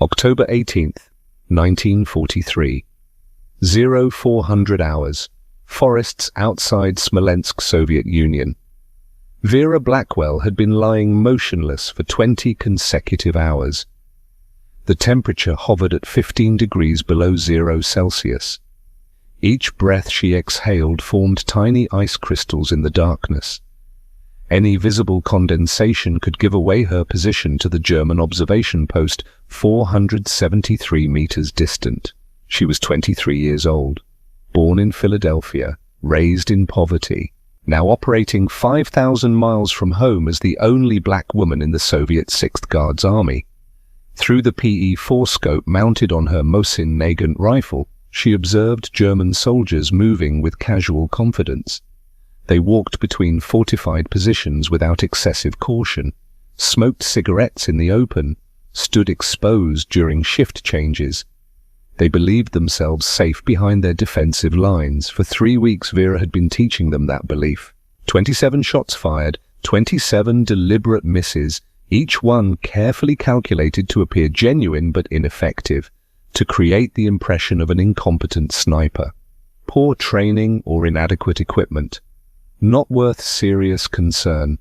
October 18th, 1943. 0400 hours. Forests outside Smolensk, Soviet Union. Vera Blackwell had been lying motionless for 20 consecutive hours. The temperature hovered at 15 degrees below 0 Celsius. Each breath she exhaled formed tiny ice crystals in the darkness. Any visible condensation could give away her position to the German observation post 473 meters distant. She was 23 years old, born in Philadelphia, raised in poverty, now operating 5,000 miles from home as the only black woman in the Soviet 6th Guards Army. Through the PE-4 scope mounted on her Mosin Nagant rifle, she observed German soldiers moving with casual confidence. They walked between fortified positions without excessive caution, smoked cigarettes in the open, stood exposed during shift changes. They believed themselves safe behind their defensive lines. For 3 weeks Vera had been teaching them that belief. 27 shots fired, 27 deliberate misses, each one carefully calculated to appear genuine but ineffective, to create the impression of an incompetent sniper. Poor training or inadequate equipment. Not worth serious concern.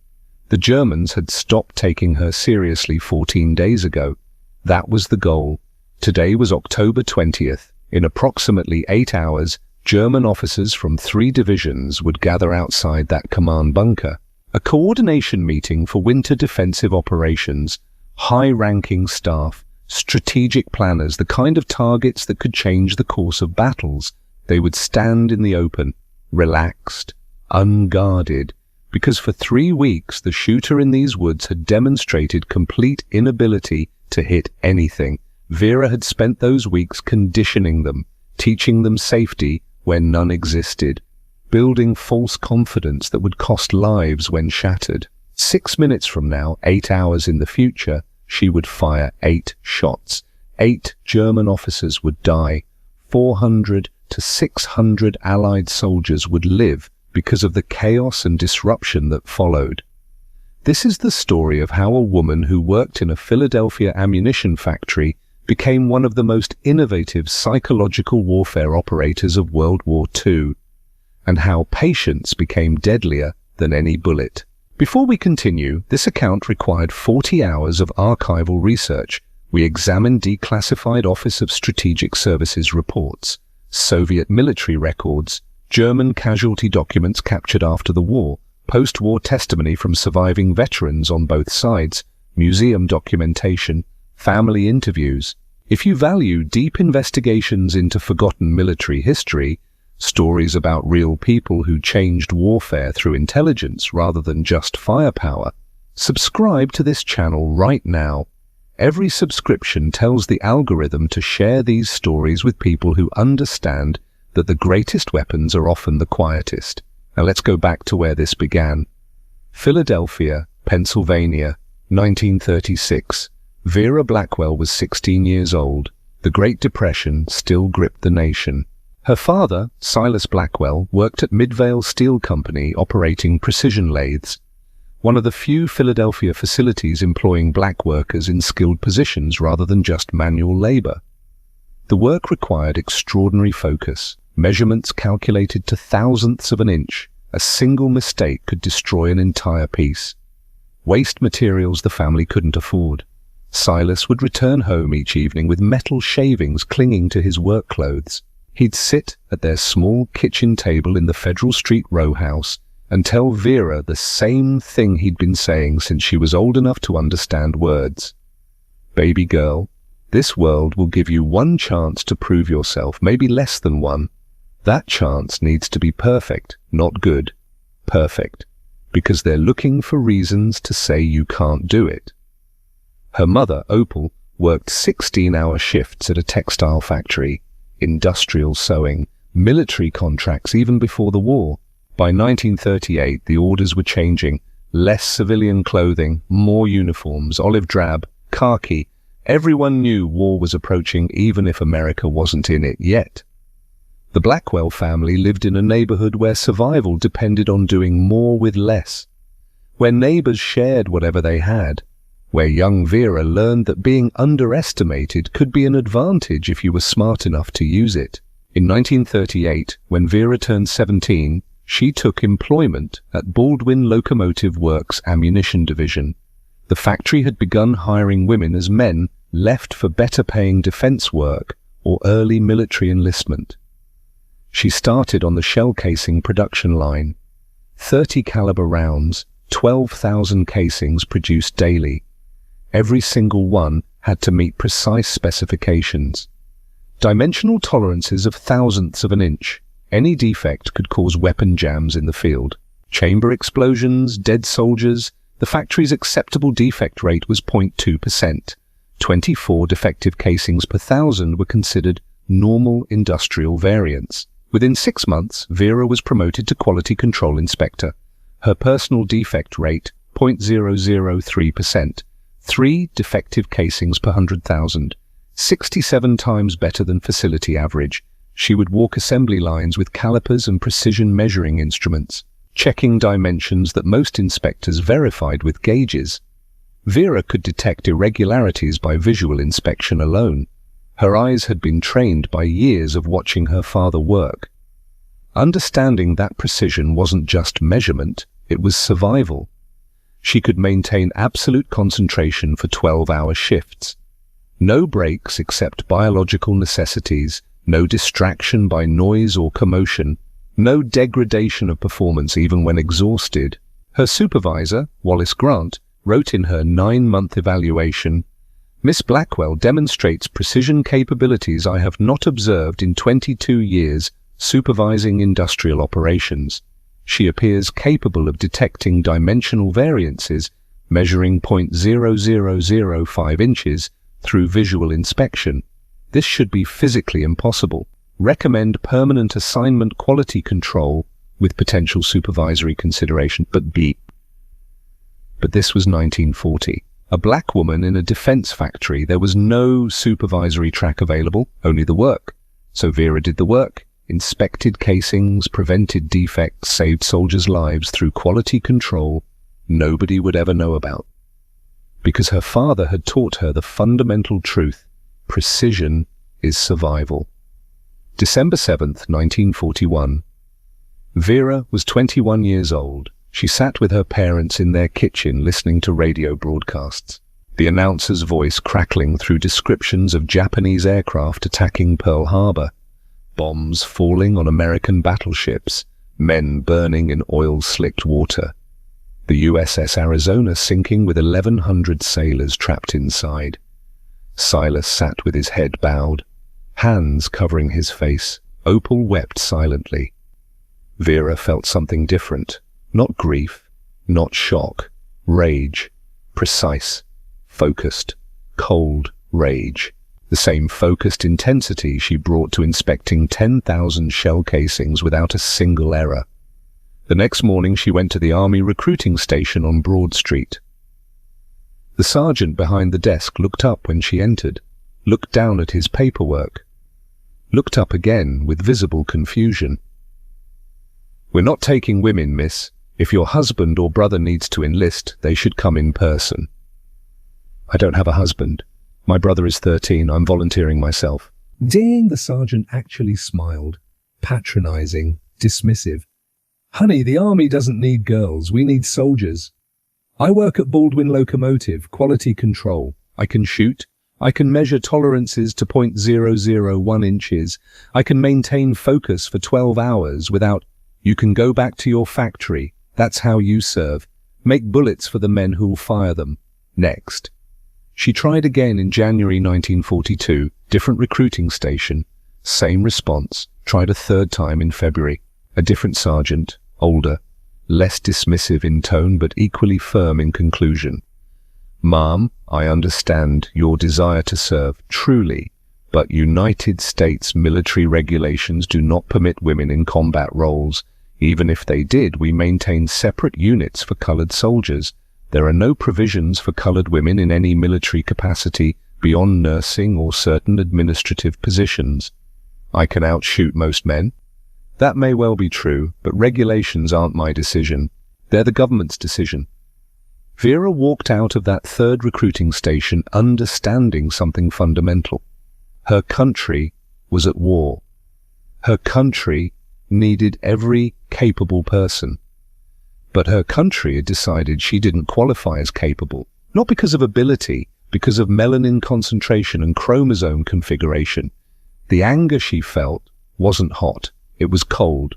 The Germans had stopped taking her seriously 14 days ago. That was the goal. Today was October 20th. In approximately 8 hours, German officers from 3 divisions would gather outside that command bunker. A coordination meeting for winter defensive operations, high-ranking staff, strategic planners, the kind of targets that could change the course of battles. They would stand in the open, relaxed, unguarded, because for 3 weeks the shooter in these woods had demonstrated complete inability to hit anything. Vera had spent those weeks conditioning them, teaching them safety when none existed, building false confidence that would cost lives when shattered. 6 minutes from now, 8 hours in the future, she would fire 8 shots. 8 German officers would die. 400 to 600 Allied soldiers would live because of the chaos and disruption that followed. This is the story of how a woman who worked in a Philadelphia ammunition factory became one of the most innovative psychological warfare operators of World War II, and how patience became deadlier than any bullet. Before we continue, this account required 40 hours of archival research. We examined declassified Office of Strategic Services reports, Soviet military records, German casualty documents captured after the war, post-war testimony from surviving veterans on both sides, museum documentation, family interviews. If you value deep investigations into forgotten military history, stories about real people who changed warfare through intelligence rather than just firepower, subscribe to this channel right now. Every subscription tells the algorithm to share these stories with people who understand that the greatest weapons are often the quietest. Now let's go back to where this began. Philadelphia, Pennsylvania, 1936. Vera Blackwell was 16 years old. The Great Depression still gripped the nation. Her father, Silas Blackwell, worked at Midvale Steel Company operating precision lathes, one of the few Philadelphia facilities employing black workers in skilled positions rather than just manual labor. The work required extraordinary focus, measurements calculated to thousandths of an inch. A single mistake could destroy an entire piece. Waste materials the family couldn't afford. Silas would return home each evening with metal shavings clinging to his work clothes. He'd sit at their small kitchen table in the Federal Street row house and tell Vera the same thing he'd been saying since she was old enough to understand words. Baby girl, this world will give you one chance to prove yourself, maybe less than one. That chance needs to be perfect, not good. Perfect. Because they're looking for reasons to say you can't do it. Her mother, Opal, worked 16-hour shifts at a textile factory, industrial sewing, military contracts even before the war. By 1938, the orders were changing. Less civilian clothing, more uniforms, olive drab, khaki. Everyone knew war was approaching even if America wasn't in it yet. The Blackwell family lived in a neighborhood where survival depended on doing more with less, where neighbors shared whatever they had, where young Vera learned that being underestimated could be an advantage if you were smart enough to use it. In 1938, when Vera turned 17, she took employment at Baldwin Locomotive Works Ammunition Division. The factory had begun hiring women as men left for better-paying defense work or early military enlistment. She started on the shell casing production line. 30 caliber rounds, 12,000 casings produced daily. Every single one had to meet precise specifications. Dimensional tolerances of thousandths of an inch. Any defect could cause weapon jams in the field. Chamber explosions, dead soldiers. The factory's acceptable defect rate was 0.2%. 24 defective casings per thousand were considered normal industrial variants. Within 6 months, Vera was promoted to quality control inspector. Her personal defect rate, 0.003%. 3 defective casings per 100,000. 67 times better than facility average. She would walk assembly lines with calipers and precision measuring instruments, checking dimensions that most inspectors verified with gauges. Vera could detect irregularities by visual inspection alone. Her eyes had been trained by years of watching her father work. Understanding that precision wasn't just measurement, it was survival. She could maintain absolute concentration for 12-hour shifts. No breaks except biological necessities, no distraction by noise or commotion, no degradation of performance even when exhausted. Her supervisor, Wallace Grant, wrote in her 9-month evaluation, "Miss Blackwell demonstrates precision capabilities I have not observed in 22 years supervising industrial operations. She appears capable of detecting dimensional variances, measuring 0.0005 inches through visual inspection. This should be physically impossible. Recommend permanent assignment quality control with potential supervisory consideration, but this was 1940. A black woman in a defense factory. There was no supervisory track available, only the work. So Vera did the work, inspected casings, prevented defects, saved soldiers' lives through quality control nobody would ever know about. Because her father had taught her the fundamental truth: precision is survival. December 7th, 1941. Vera was 21 years old. She sat with her parents in their kitchen listening to radio broadcasts, the announcer's voice crackling through descriptions of Japanese aircraft attacking Pearl Harbor, bombs falling on American battleships, men burning in oil-slicked water, the USS Arizona sinking with 1,100 sailors trapped inside. Silas sat with his head bowed, hands covering his face. Opal wept silently. Vera felt something different. Not grief, not shock, rage, precise, focused, cold rage. The same focused intensity she brought to inspecting 10,000 shell casings without a single error. The next morning she went to the Army recruiting station on Broad Street. The sergeant behind the desk looked up when she entered, looked down at his paperwork, looked up again with visible confusion. "We're not taking women, miss. If your husband or brother needs to enlist, they should come in person." "I don't have a husband. My brother is 13. I'm volunteering myself." Ding, the sergeant actually smiled. Patronizing, dismissive. "Honey, the Army doesn't need girls. We need soldiers. I work at Baldwin Locomotive, quality control. I can shoot. I can measure tolerances to 0.001 inches. I can maintain focus for 12 hours without... You can go back to your factory. That's how you serve. Make bullets for the men who'll fire them. Next." She tried again in January 1942, different recruiting station. Same response. Tried a third time in February. A different sergeant, older, less dismissive in tone but equally firm in conclusion. "Ma'am, I understand your desire to serve, truly, but United States military regulations do not permit women in combat roles. Even if they did, we maintain separate units for colored soldiers. There are no provisions for colored women in any military capacity beyond nursing or certain administrative positions. I can outshoot most men." "That may well be true, but regulations aren't my decision. They're the government's decision." Vera walked out of that third recruiting station understanding something fundamental. Her country was at war. Her country needed every capable person. But her country had decided she didn't qualify as capable, not because of ability, because of melanin concentration and chromosome configuration. The anger she felt wasn't hot, it was cold,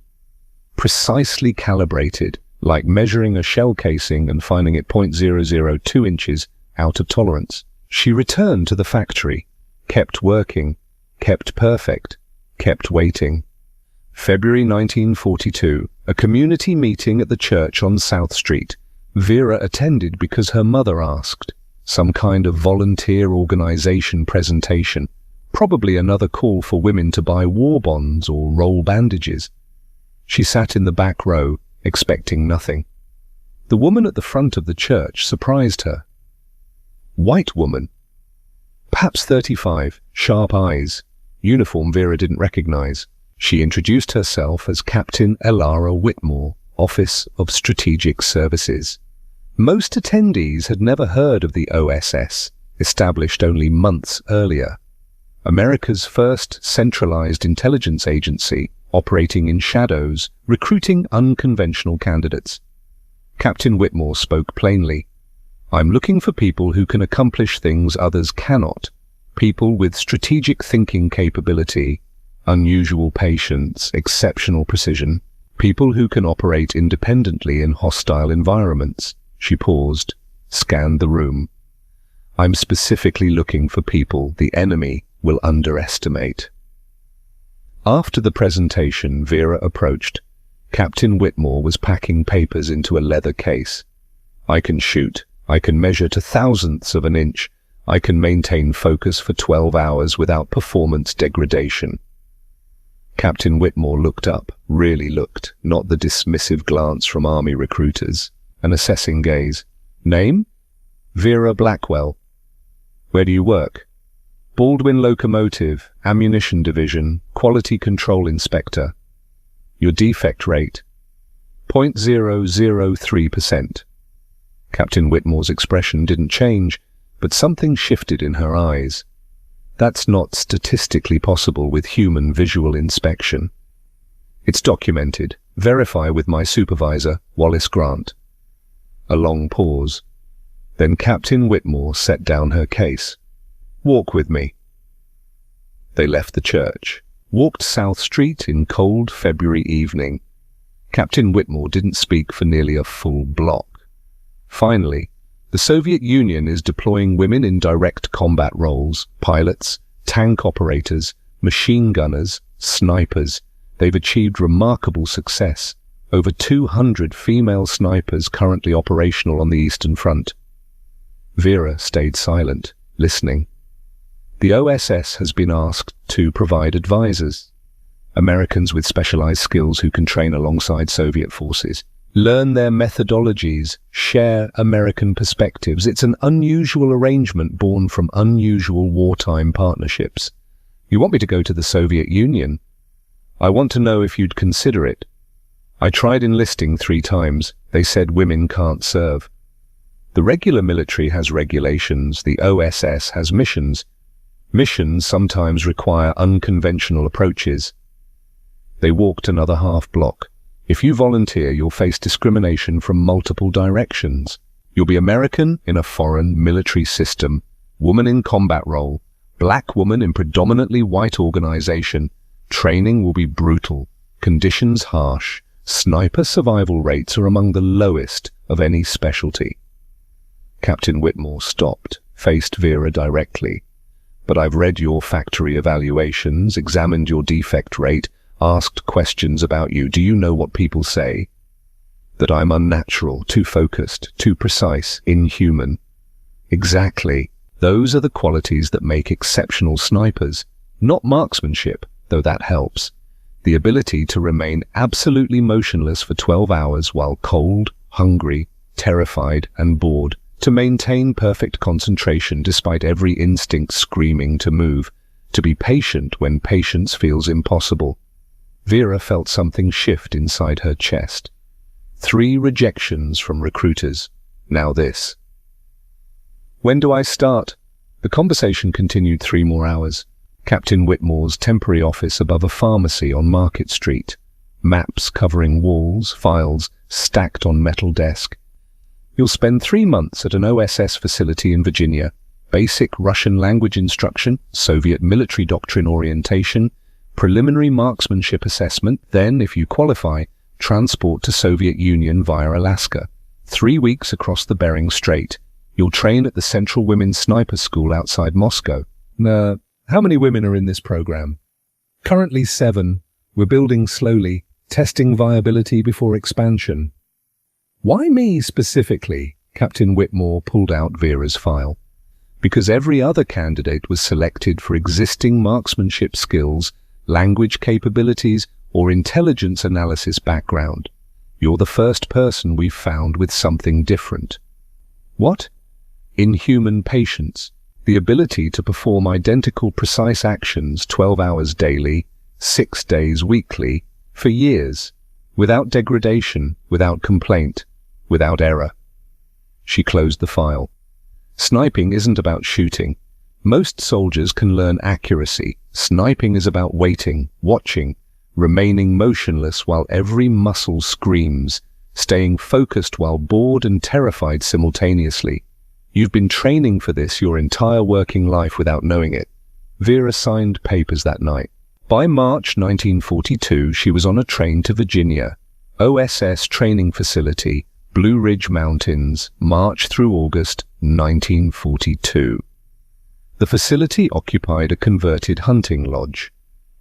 precisely calibrated, like measuring a shell casing and finding it 0.002 inches out of tolerance. She returned to the factory, kept working, kept perfect, kept waiting. February 1942, a community meeting at the church on South Street. Vera attended because her mother asked. Some kind of volunteer organization presentation, probably another call for women to buy war bonds or roll bandages. She sat in the back row, expecting nothing. The woman at the front of the church surprised her. White woman. Perhaps 35, sharp eyes, uniform Vera didn't recognize. She introduced herself as Captain Elara Whitmore, Office of Strategic Services. Most attendees had never heard of the OSS, established only months earlier. America's first centralized intelligence agency, operating in shadows, recruiting unconventional candidates. Captain Whitmore spoke plainly. I'm looking for people who can accomplish things others cannot, people with strategic thinking capability, unusual patience, exceptional precision, people who can operate independently in hostile environments. She paused, scanned the room. I'm specifically looking for people the enemy will underestimate. After the presentation, Vera approached. Captain Whitmore was packing papers into a leather case. I can shoot. I can measure to thousandths of an inch. I can maintain focus for 12 hours without performance degradation. Captain Whitmore looked up, really looked, not the dismissive glance from army recruiters. An assessing gaze. Name? Vera Blackwell. Where do you work? Baldwin Locomotive, Ammunition Division, Quality Control Inspector. Your defect rate? 0.003%. Captain Whitmore's expression didn't change, but something shifted in her eyes. That's not statistically possible with human visual inspection. It's documented. Verify with my supervisor, Wallace Grant. A long pause. Then Captain Whitmore set down her case. Walk with me. They left the church, walked South Street in cold February evening. Captain Whitmore didn't speak for nearly a full block. Finally, the Soviet Union is deploying women in direct combat roles, pilots, tank operators, machine gunners, snipers. They've achieved remarkable success. Over 200 female snipers currently operational on the Eastern Front. Vera stayed silent, listening. The OSS has been asked to provide advisors, Americans with specialized skills who can train alongside Soviet forces, learn their methodologies, share American perspectives. It's an unusual arrangement born from unusual wartime partnerships. You want me to go to the Soviet Union? I want to know if you'd consider it. I tried enlisting 3 times. They said women can't serve. The regular military has regulations. The OSS has missions. Missions sometimes require unconventional approaches. They walked another half block. If you volunteer, you'll face discrimination from multiple directions. You'll be American in a foreign military system, woman in combat role, black woman in predominantly white organization. Training will be brutal, conditions harsh. Sniper survival rates are among the lowest of any specialty. Captain Whitmore stopped, faced Vera directly. But I've read your factory evaluations, examined your defect rate, asked questions about you. Do you know what people say? That I'm unnatural, too focused, too precise, inhuman. Exactly. Those are the qualities that make exceptional snipers. Not marksmanship, though that helps. The ability to remain absolutely motionless for 12 hours while cold, hungry, terrified, and bored. To maintain perfect concentration despite every instinct screaming to move. To be patient when patience feels impossible. Vera felt something shift inside her chest. 3 rejections from recruiters. Now this. When do I start? The conversation continued 3 more hours. Captain Whitmore's temporary office above a pharmacy on Market Street. Maps covering walls, files stacked on metal desk. You'll spend 3 months at an OSS facility in Virginia. Basic Russian language instruction, Soviet military doctrine orientation, preliminary marksmanship assessment, then, if you qualify, transport to Soviet Union via Alaska. 3 weeks across the Bering Strait. You'll train at the Central Women's Sniper School outside Moscow. How many women are in this program? Currently 7. We're building slowly, testing viability before expansion. Why me specifically? Captain Whitmore pulled out Vera's file. Because every other candidate was selected for existing marksmanship skills, language capabilities, or intelligence analysis background. You're the first person we've found with something different. What? Inhuman patience. The ability to perform identical precise actions 12 hours daily, 6 days weekly, for years, without degradation, without complaint, without error. She closed the file. Sniping isn't about shooting. Most soldiers can learn accuracy. Sniping is about waiting, watching, remaining motionless while every muscle screams, staying focused while bored and terrified simultaneously. You've been training for this your entire working life without knowing it. Vera signed papers that night. By March 1942, she was on a train to Virginia. OSS training facility, Blue Ridge Mountains, March through August 1942. The facility occupied a converted hunting lodge.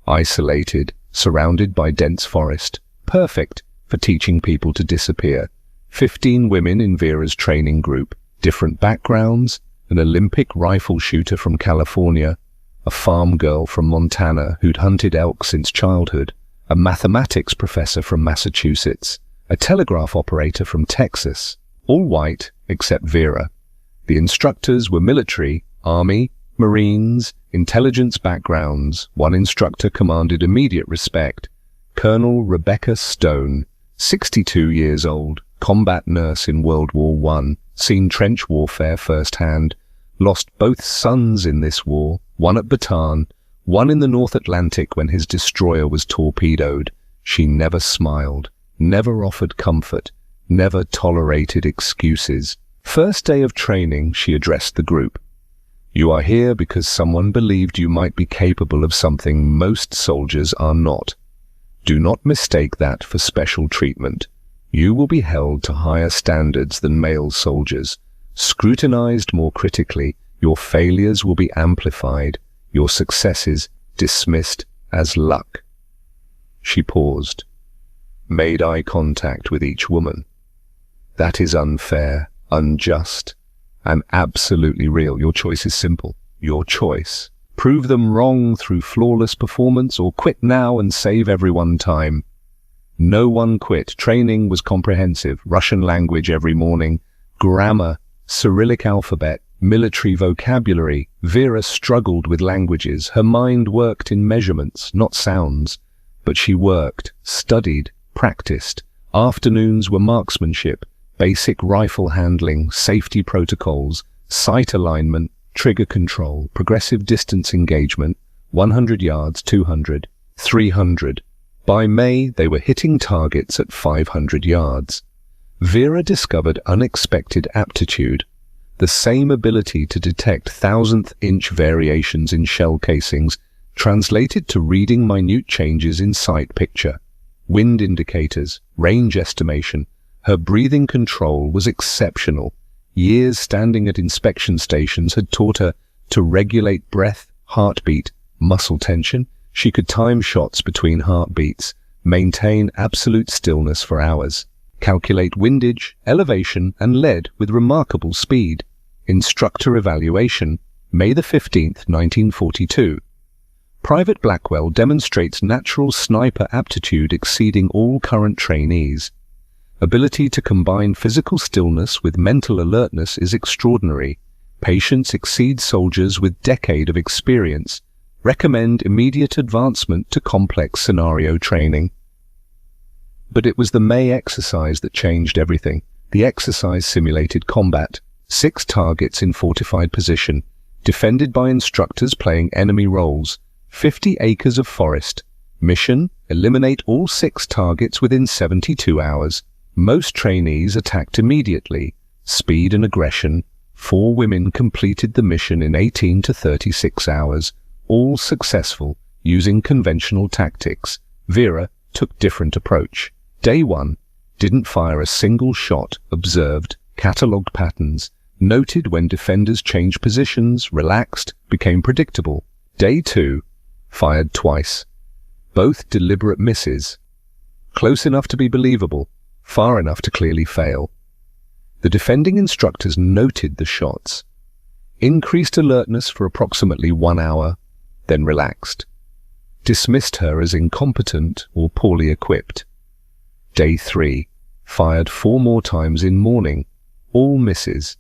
Isolated, surrounded by dense forest, perfect for teaching people to disappear. 15 women in Vera's training group, different backgrounds, an Olympic rifle shooter from California, a farm girl from Montana who'd hunted elk since childhood, a mathematics professor from Massachusetts, a telegraph operator from Texas, all white except Vera. The instructors were military, Army, Marines, intelligence backgrounds. One instructor commanded immediate respect, Colonel Rebecca Stone, 62 years old, combat nurse in World War I, seen trench warfare firsthand, lost both sons in this war, one at Bataan, one in the North Atlantic when his destroyer was torpedoed. She never smiled, never offered comfort, never tolerated excuses. First day of training, she addressed the group. You are here because someone believed you might be capable of something most soldiers are not. Do not mistake that for special treatment. You will be held to higher standards than male soldiers, scrutinized more critically. Your failures will be amplified, your successes dismissed as luck. She paused, made eye contact with each woman. That is unfair, unjust, and absolutely real. Your choice is simple. Your choice. Prove them wrong through flawless performance or quit now and save everyone time. No one quit. Training was comprehensive. Russian language every morning, grammar, Cyrillic alphabet, military vocabulary. Vera struggled with languages. Her mind worked in measurements, not sounds. But she worked, studied, practiced. Afternoons were marksmanship, basic rifle handling, safety protocols, sight alignment, trigger control, progressive distance engagement, 100 yards, 200, 300. By May, they were hitting targets at 500 yards. Vera discovered unexpected aptitude, the same ability to detect thousandth-inch variations in shell casings translated to reading minute changes in sight picture, wind indicators, range estimation. Her breathing control was exceptional. Years standing at inspection stations had taught her to regulate breath, heartbeat, muscle tension. She could time shots between heartbeats, maintain absolute stillness for hours, calculate windage, elevation, and lead with remarkable speed. Instructor evaluation, May the 15th, 1942. Private Blackwell demonstrates natural sniper aptitude exceeding all current trainees. Ability to combine physical stillness with mental alertness is extraordinary. Patience exceeds soldiers with decade of experience. Recommend immediate advancement to complex scenario training. But it was the May exercise that changed everything. The exercise simulated combat, 6 targets in fortified position, defended by instructors playing enemy roles, 50 acres of forest. Mission: eliminate all 6 targets within 72 hours. Most trainees attacked immediately. Speed and aggression. 4 women completed the mission in 18 to 36 hours, all successful, using conventional tactics. Vera took different approach. Day 1. Didn't fire a single shot, observed, catalogued patterns, noted when defenders changed positions, relaxed, became predictable. Day 2. Fired twice. Both deliberate misses. Close enough to be believable, far enough to clearly fail. The defending instructors noted the shots, increased alertness for approximately 1 hour, then relaxed. Dismissed her as incompetent or poorly equipped. Day 3. Fired 4 more times in morning, all misses.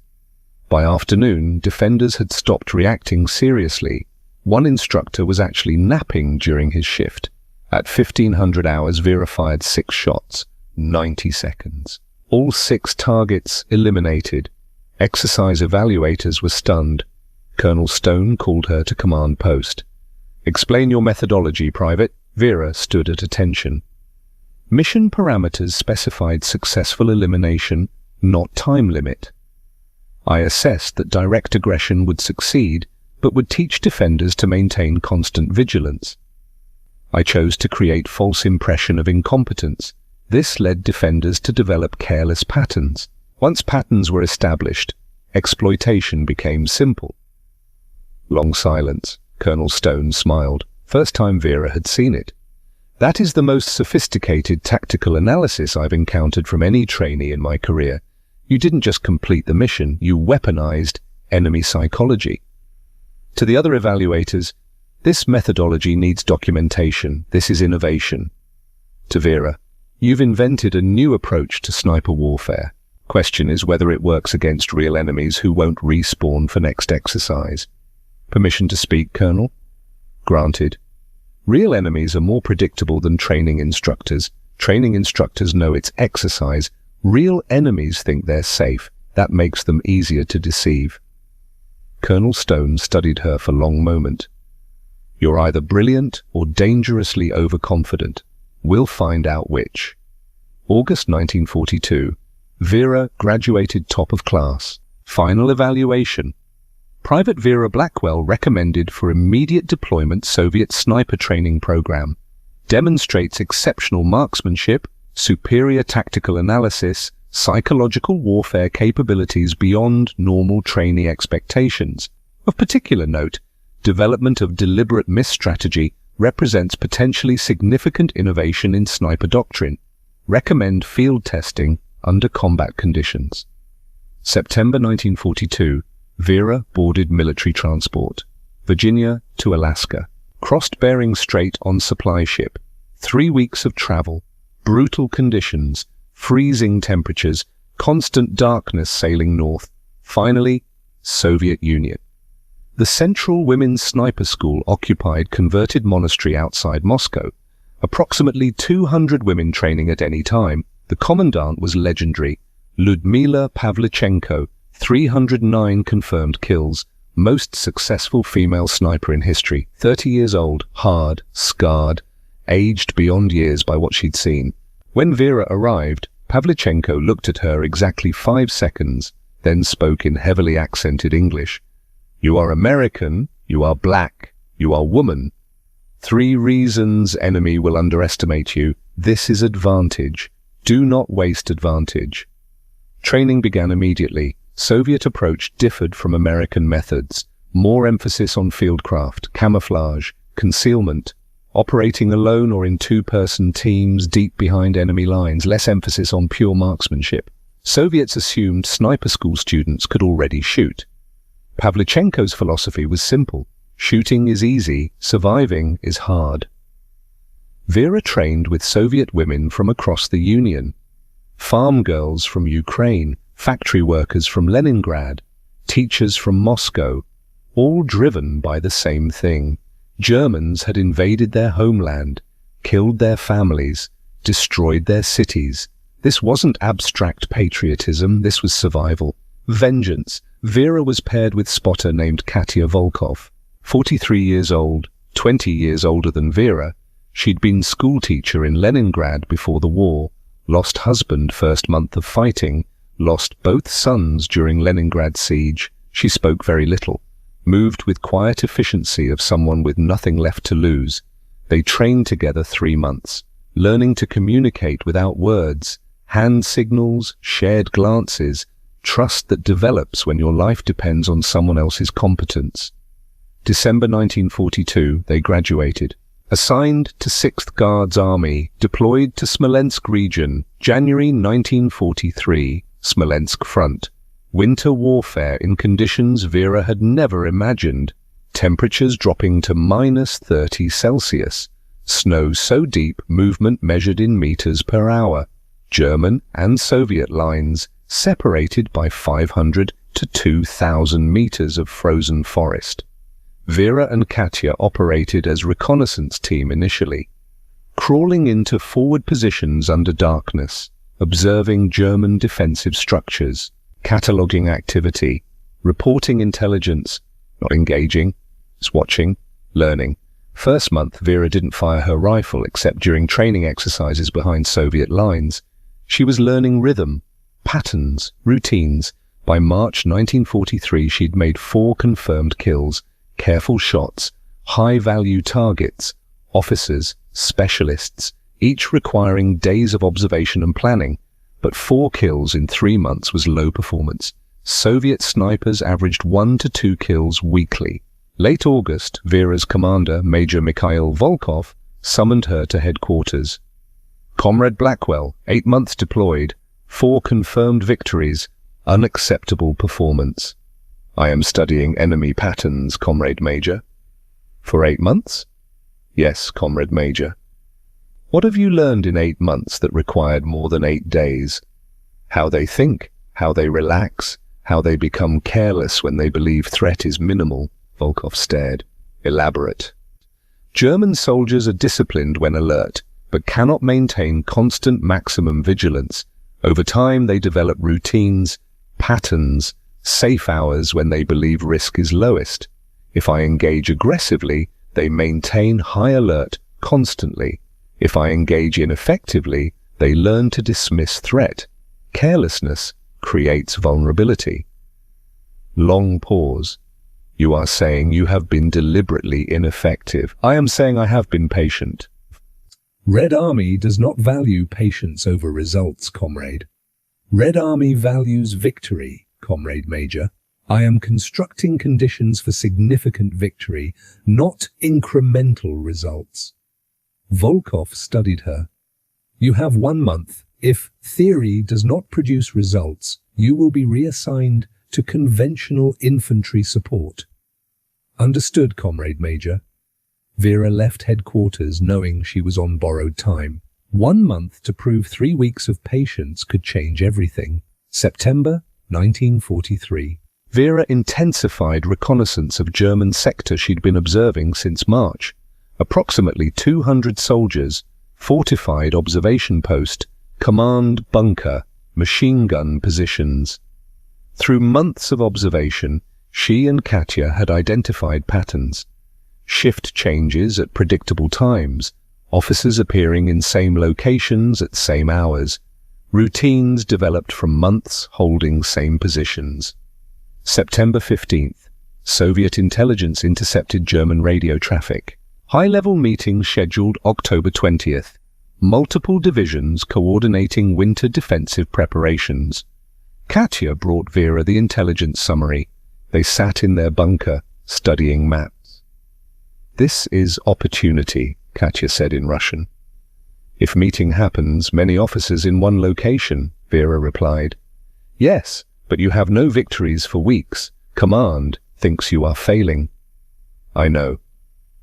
By afternoon, defenders had stopped reacting seriously. One instructor was actually napping during his shift. At 1500 hours, Vera fired 6 shots, 90 seconds. All 6 targets eliminated. Exercise evaluators were stunned. Colonel Stone called her to command post. Explain your methodology, Private. Vera stood at attention. Mission parameters specified successful elimination, not time limit. I assessed that direct aggression would succeed, but would teach defenders to maintain constant vigilance. I chose to create false impression of incompetence. This led defenders to develop careless patterns. Once patterns were established, exploitation became simple. Long silence. Colonel Stone smiled. First time Vera had seen it. That is the most sophisticated tactical analysis I've encountered from any trainee in my career. You didn't just complete the mission, you weaponized enemy psychology. To the other evaluators, this methodology needs documentation. This is innovation. To Vera, you've invented a new approach to sniper warfare. Question is whether it works against real enemies who won't respawn for next exercise. Permission to speak, Colonel? Granted. Real enemies are more predictable than training instructors. Training instructors know it's exercise. Real enemies think they're safe. That makes them easier to deceive. Colonel Stone studied her for a long moment. You're either brilliant or dangerously overconfident. We'll find out which. August 1942. Vera graduated top of class. Final evaluation. Private Vera Blackwell recommended for immediate deployment Soviet sniper training program. Demonstrates exceptional marksmanship, superior tactical analysis, psychological warfare capabilities beyond normal trainee expectations. Of particular note, development of deliberate miss strategy represents potentially significant innovation in sniper doctrine. Recommend field testing under combat conditions. September 1942. Vera boarded military transport. Virginia to Alaska. Crossed Bering Strait on supply ship. 3 weeks of travel. Brutal conditions. Freezing temperatures. Constant darkness sailing north. Finally, Soviet Union. The Central Women's Sniper School occupied converted monastery outside Moscow. Approximately 200 women training at any time. The commandant was legendary. Ludmila Pavlichenko. 309 confirmed kills, most successful female sniper in history, 30 years old, hard, scarred, aged beyond years by what she'd seen. When Vera arrived, Pavlichenko looked at her exactly 5 seconds, then spoke in heavily accented English. You are American, you are black, you are woman. 3 reasons enemy will underestimate you. This is advantage. Do not waste advantage. Training began immediately. Soviet approach differed from American methods. More emphasis on fieldcraft, camouflage, concealment, operating alone or in 2-person teams deep behind enemy lines, less emphasis on pure marksmanship. Soviets assumed sniper school students could already shoot. Pavlichenko's philosophy was simple. Shooting is easy, surviving is hard. Vera trained with Soviet women from across the Union. Farm girls from Ukraine, factory workers from Leningrad, teachers from Moscow, all driven by the same thing. Germans had invaded their homeland, killed their families, destroyed their cities. This wasn't abstract patriotism, this was survival. Vengeance. Vera was paired with spotter named Katya Volkov. 43 years old, 20 years older than Vera. She'd been schoolteacher in Leningrad before the war, lost husband first month of fighting, lost both sons during Leningrad siege. She spoke very little, moved with quiet efficiency of someone with nothing left to lose. They trained together 3 months, learning to communicate without words, hand signals, shared glances, trust that develops when your life depends on someone else's competence. December 1942, they graduated. Assigned to 6th Guards Army, deployed to Smolensk region, January 1943, Smolensk front. Winter warfare in conditions Vera had never imagined. Temperatures dropping to -30 Celsius. Snow so deep, movement measured in meters per hour. German and Soviet lines separated by 500 to 2,000 meters of frozen forest. Vera and Katya operated as reconnaissance team initially, crawling into forward positions under darkness, observing German defensive structures, cataloging activity, reporting intelligence, not engaging, just watching, learning. First month, Vera didn't fire her rifle except during training exercises behind Soviet lines. She was learning rhythm, patterns, routines. By March 1943, she'd made 4 confirmed kills, careful shots, high-value targets, officers, specialists, each requiring days of observation and planning. But 4 kills in 3 months was low performance. Soviet snipers averaged 1 to 2 kills weekly. Late August, Vera's commander, Major Mikhail Volkov, summoned her to headquarters. Comrade Blackwell, 8 months deployed, 4 confirmed victories, unacceptable performance. I am studying enemy patterns, Comrade Major. For 8 months? Yes, Comrade Major. What have you learned in 8 months that required more than 8 days? How they think, how they relax, how they become careless when they believe threat is minimal. Volkov stared. Elaborate. German soldiers are disciplined when alert, but cannot maintain constant maximum vigilance. Over time, they develop routines, patterns, safe hours when they believe risk is lowest. If I engage aggressively, they maintain high alert constantly. If I engage ineffectively, they learn to dismiss threat. Carelessness creates vulnerability. Long pause. You are saying you have been deliberately ineffective. I am saying I have been patient. Red Army does not value patience over results, comrade. Red Army values victory, Comrade Major. I am constructing conditions for significant victory, not incremental results. Volkov studied her. You have 1 month. If theory does not produce results, you will be reassigned to conventional infantry support. Understood, Comrade Major. Vera left headquarters knowing she was on borrowed time. 1 month to prove 3 weeks of patience could change everything. September 1943. Vera intensified reconnaissance of German sector she'd been observing since March. Approximately 200 soldiers, fortified observation post, command bunker, machine gun positions. Through months of observation, she and Katya had identified patterns. Shift changes at predictable times, officers appearing in same locations at same hours, routines developed from months holding same positions. September 15th, Soviet intelligence intercepted German radio traffic. High-level meeting scheduled October 20th. Multiple divisions coordinating winter defensive preparations. Katya brought Vera the intelligence summary. They sat in their bunker, studying maps. This is opportunity, Katya said in Russian. If meeting happens, many officers in one location, Vera replied. Yes, but you have no victories for weeks. Command thinks you are failing. I know.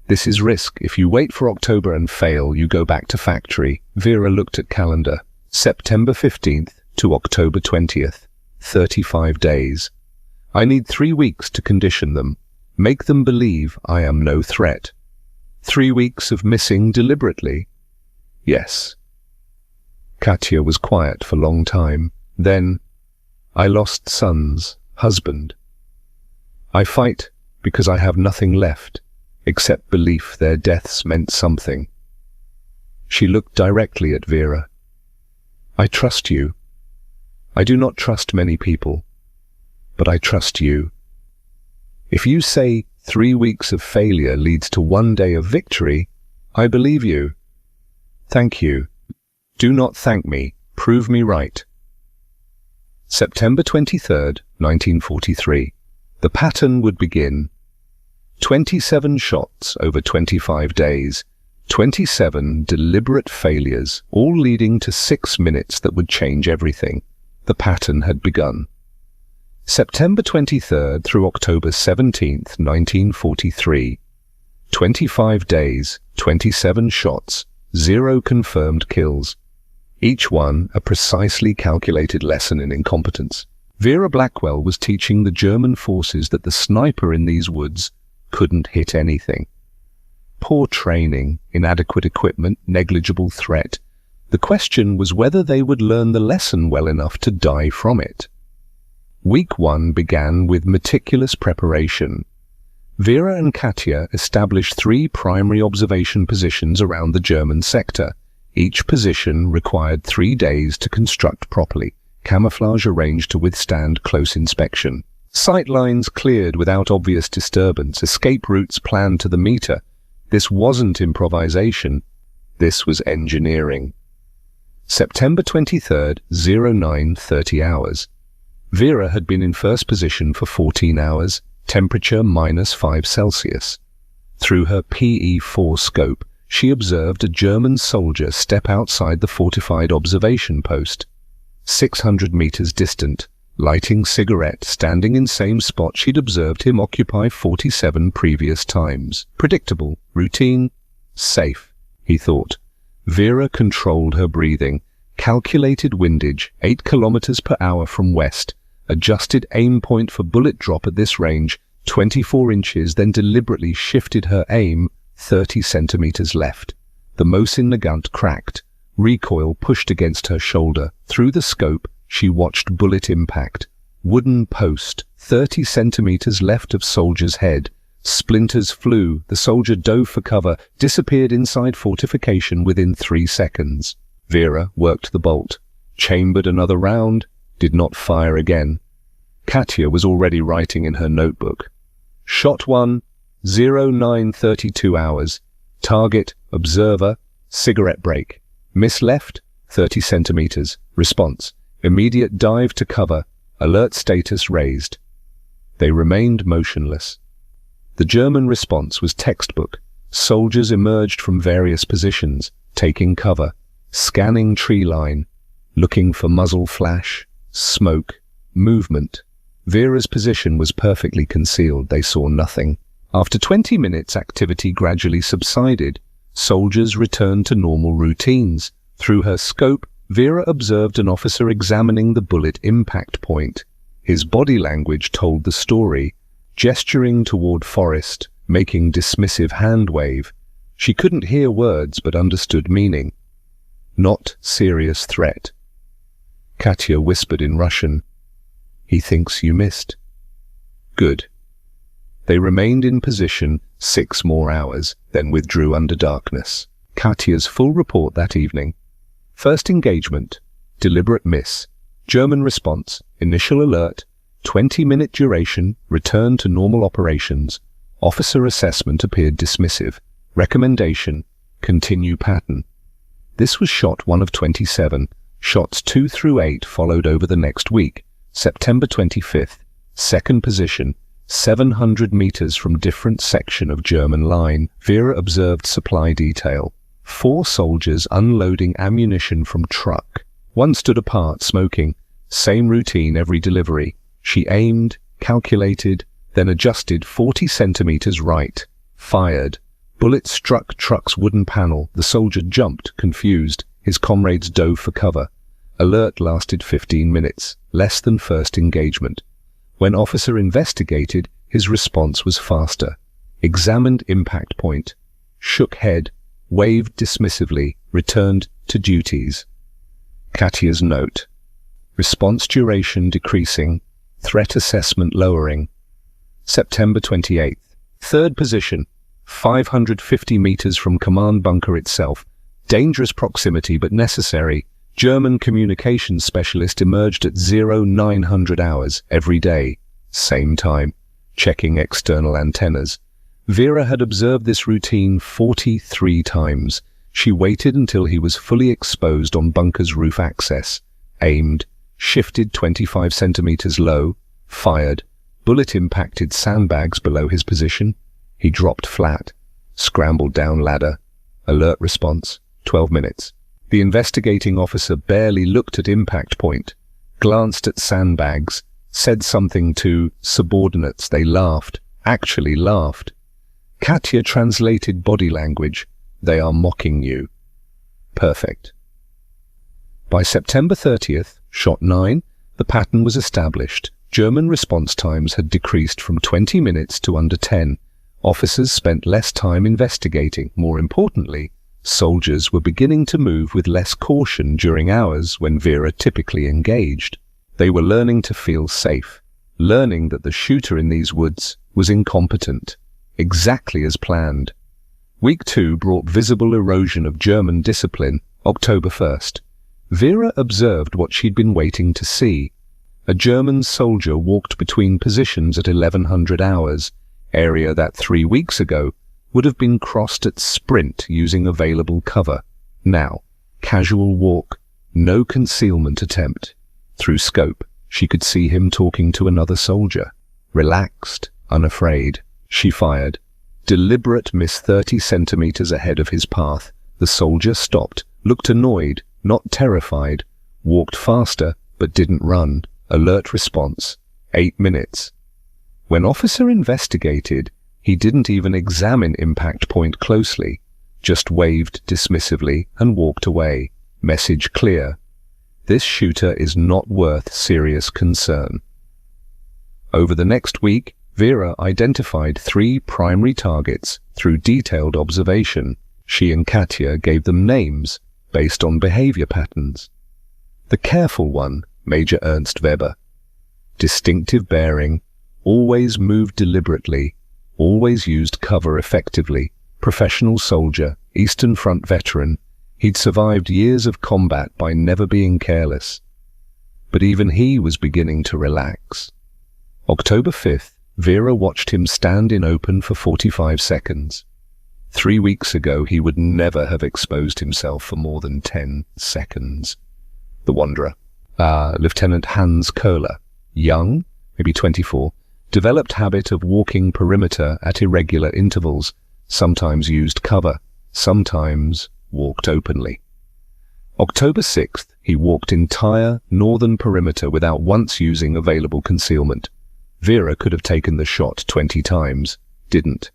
This is risk. If you wait for October and fail, you go back to factory. Vera looked at calendar. September 15th to October 20th. 35 days. I need 3 weeks to condition them. Make them believe I am no threat. 3 weeks of missing deliberately? Yes. Katya was quiet for a long time. Then, I lost sons, husband. I fight because I have nothing left, except belief their deaths meant something. She looked directly at Vera. I trust you. I do not trust many people, but I trust you. If you say 3 weeks of failure leads to 1 day of victory, I believe you. Thank you. Do not thank me. Prove me right. September 23rd, 1943. The pattern would begin. 27 shots over 25 days. 27 deliberate failures, all leading to 6 minutes that would change everything. The pattern had begun. September 23rd through October 17th, 1943. 25 days, 27 shots, 0 confirmed kills. Each one a precisely calculated lesson in incompetence. Vera Blackwell was teaching the German forces that the sniper in these woods couldn't hit anything. Poor training, inadequate equipment, negligible threat. The question was whether they would learn the lesson well enough to die from it. Week 1 began with meticulous preparation. Vera and Katya established 3 primary observation positions around the German sector. Each position required 3 days to construct properly, camouflage arranged to withstand close inspection. Sight lines cleared without obvious disturbance, escape routes planned to the meter. This wasn't improvisation, this was engineering. September 23rd, 09:30 hours. Vera had been in first position for 14 hours, temperature -5 Celsius. Through her PE4 scope, she observed a German soldier step outside the fortified observation post. 600 meters distant, lighting cigarette, standing in same spot she'd observed him occupy 47 previous times. Predictable, routine, safe, he thought. Vera controlled her breathing, calculated windage 8 kilometers per hour from west, adjusted aim point for bullet drop at this range, 24 inches, then deliberately shifted her aim 30 centimeters left. The Mosin Nagant cracked. Recoil pushed against her shoulder. Through the scope, she watched bullet impact. Wooden post, 30 centimeters left of soldier's head. Splinters flew. The soldier dove for cover, disappeared inside fortification within 3 seconds. Vera worked the bolt, chambered another round, did not fire again. Katya was already writing in her notebook. Shot 1, 09:32 hours. Target, observer, cigarette break. Miss left, 30 centimeters. Response, immediate dive to cover, alert status raised. They remained motionless. The German response was textbook. Soldiers emerged from various positions, taking cover, scanning tree line, looking for muzzle flash, smoke, movement. Vera's position was perfectly concealed. They saw nothing. After 20 minutes, activity gradually subsided. Soldiers returned to normal routines. Through her scope, Vera observed an officer examining the bullet impact point. His body language told the story, gesturing toward forest, making dismissive hand wave. She couldn't hear words but understood meaning. Not serious threat. Katya whispered in Russian, "He thinks you missed." Good. They remained in position 6 more hours, then withdrew under darkness. Katya's full report that evening. First engagement, deliberate miss. German response, initial alert, 20-minute duration, return to normal operations. Officer assessment appeared dismissive. Recommendation, continue pattern. This was shot 1 of 27. Shots 2 through 8 followed over the next week. September 25th, second position, 700 meters from different section of German line. Vera observed supply detail. 4 soldiers unloading ammunition from truck. One stood apart, smoking. Same routine every delivery. She aimed, calculated, then adjusted 40 centimeters right. Fired. Bullet struck truck's wooden panel. The soldier jumped, confused. His comrades dove for cover. Alert lasted 15 minutes, less than first engagement. When officer investigated, his response was faster. Examined impact point. Shook head, waved dismissively, returned to duties. Katya's note. Response duration decreasing. Threat assessment lowering. September 28th. Third position. 550 meters from command bunker itself. Dangerous proximity but necessary. German communications specialist emerged at 0900 hours every day. Same time. Checking external antennas. Vera had observed this routine 43 times. She waited until he was fully exposed on bunker's roof access. Aimed. Shifted 25 centimeters low. Fired. Bullet impacted sandbags below his position. He dropped flat. Scrambled down ladder. Alert response. 12 minutes. The investigating officer barely looked at impact point. Glanced at sandbags. Said something to subordinates. They laughed. Actually laughed. Katya translated body language. They are mocking you. Perfect. By September 30th, shot 9, the pattern was established. German response times had decreased from 20 minutes to under 10. Officers spent less time investigating. More importantly, soldiers were beginning to move with less caution during hours when Vera typically engaged. They were learning to feel safe, learning that the shooter in these woods was incompetent, exactly as planned. Week 2 brought visible erosion of German discipline. October 1st. Vera observed what she'd been waiting to see. A German soldier walked between positions at 1100 hours, area that 3 weeks ago would have been crossed at sprint using available cover. Now, casual walk, no concealment attempt. Through scope, she could see him talking to another soldier. Relaxed, unafraid, she fired. Deliberate miss 30 centimeters ahead of his path. The soldier stopped, looked annoyed, not terrified, walked faster, but didn't run. Alert response. 8 minutes. When officer investigated, he didn't even examine impact point closely, just waved dismissively and walked away. Message clear. This shooter is not worth serious concern. Over the next week, Vera identified 3 primary targets through detailed observation. She and Katya gave them names based on behavior patterns. The careful one, Major Ernst Weber. Distinctive bearing, always moved deliberately, always used cover effectively. Professional soldier, Eastern Front veteran. He'd survived years of combat by never being careless. But even he was beginning to relax. October 5th, Vera watched him stand in open for 45 seconds. 3 weeks ago, he would never have exposed himself for more than 10 seconds. The Wanderer. Lieutenant Hans Kohler. Young, maybe 24, developed habit of walking perimeter at irregular intervals, sometimes used cover, sometimes walked openly. October 6th, he walked entire northern perimeter without once using available concealment. Vera could have taken the shot 20 times, didn't.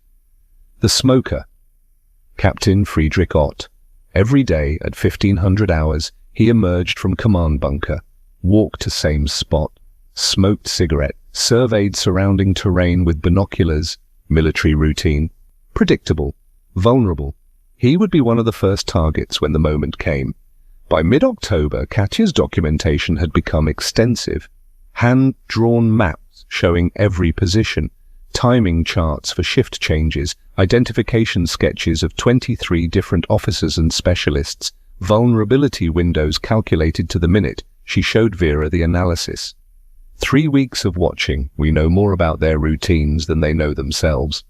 The Smoker. Captain Friedrich Ott. Every day at 1500 hours, he emerged from command bunker, walked to same spot, smoked cigarette, surveyed surrounding terrain with binoculars. Military routine. Predictable. Vulnerable. He would be one of the first targets when the moment came. By mid-October, Katya's documentation had become extensive. Hand-drawn maps showing every position, timing charts for shift changes, identification sketches of 23 different officers and specialists, vulnerability windows calculated to the minute. She showed Vera the analysis. 3 weeks of watching, we know more about their routines than they know themselves.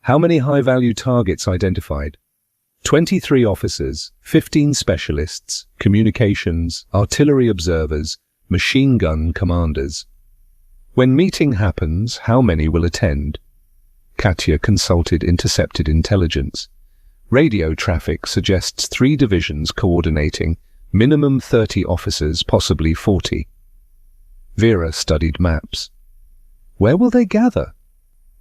How many high-value targets identified? 23 officers, 15 specialists, communications, artillery observers, machine gun commanders. When meeting happens, how many will attend? Katya consulted intercepted intelligence. Radio traffic suggests 3 divisions coordinating, minimum 30 officers, possibly 40. Vera studied maps. Where will they gather?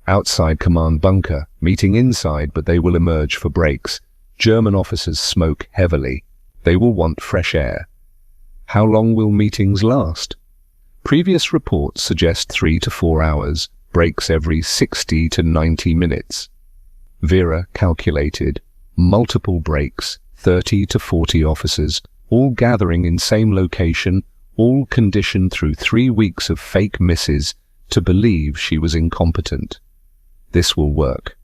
Outside command bunker, meeting inside, but they will emerge for breaks. German officers smoke heavily. They will want fresh air. How long will meetings last? Previous reports suggest 3 to 4 hours, breaks every 60 to 90 minutes. Vera calculated multiple breaks, 30 to 40 officers, all gathering in same location, all conditioned through 3 weeks of fake misses to believe she was incompetent. This will work.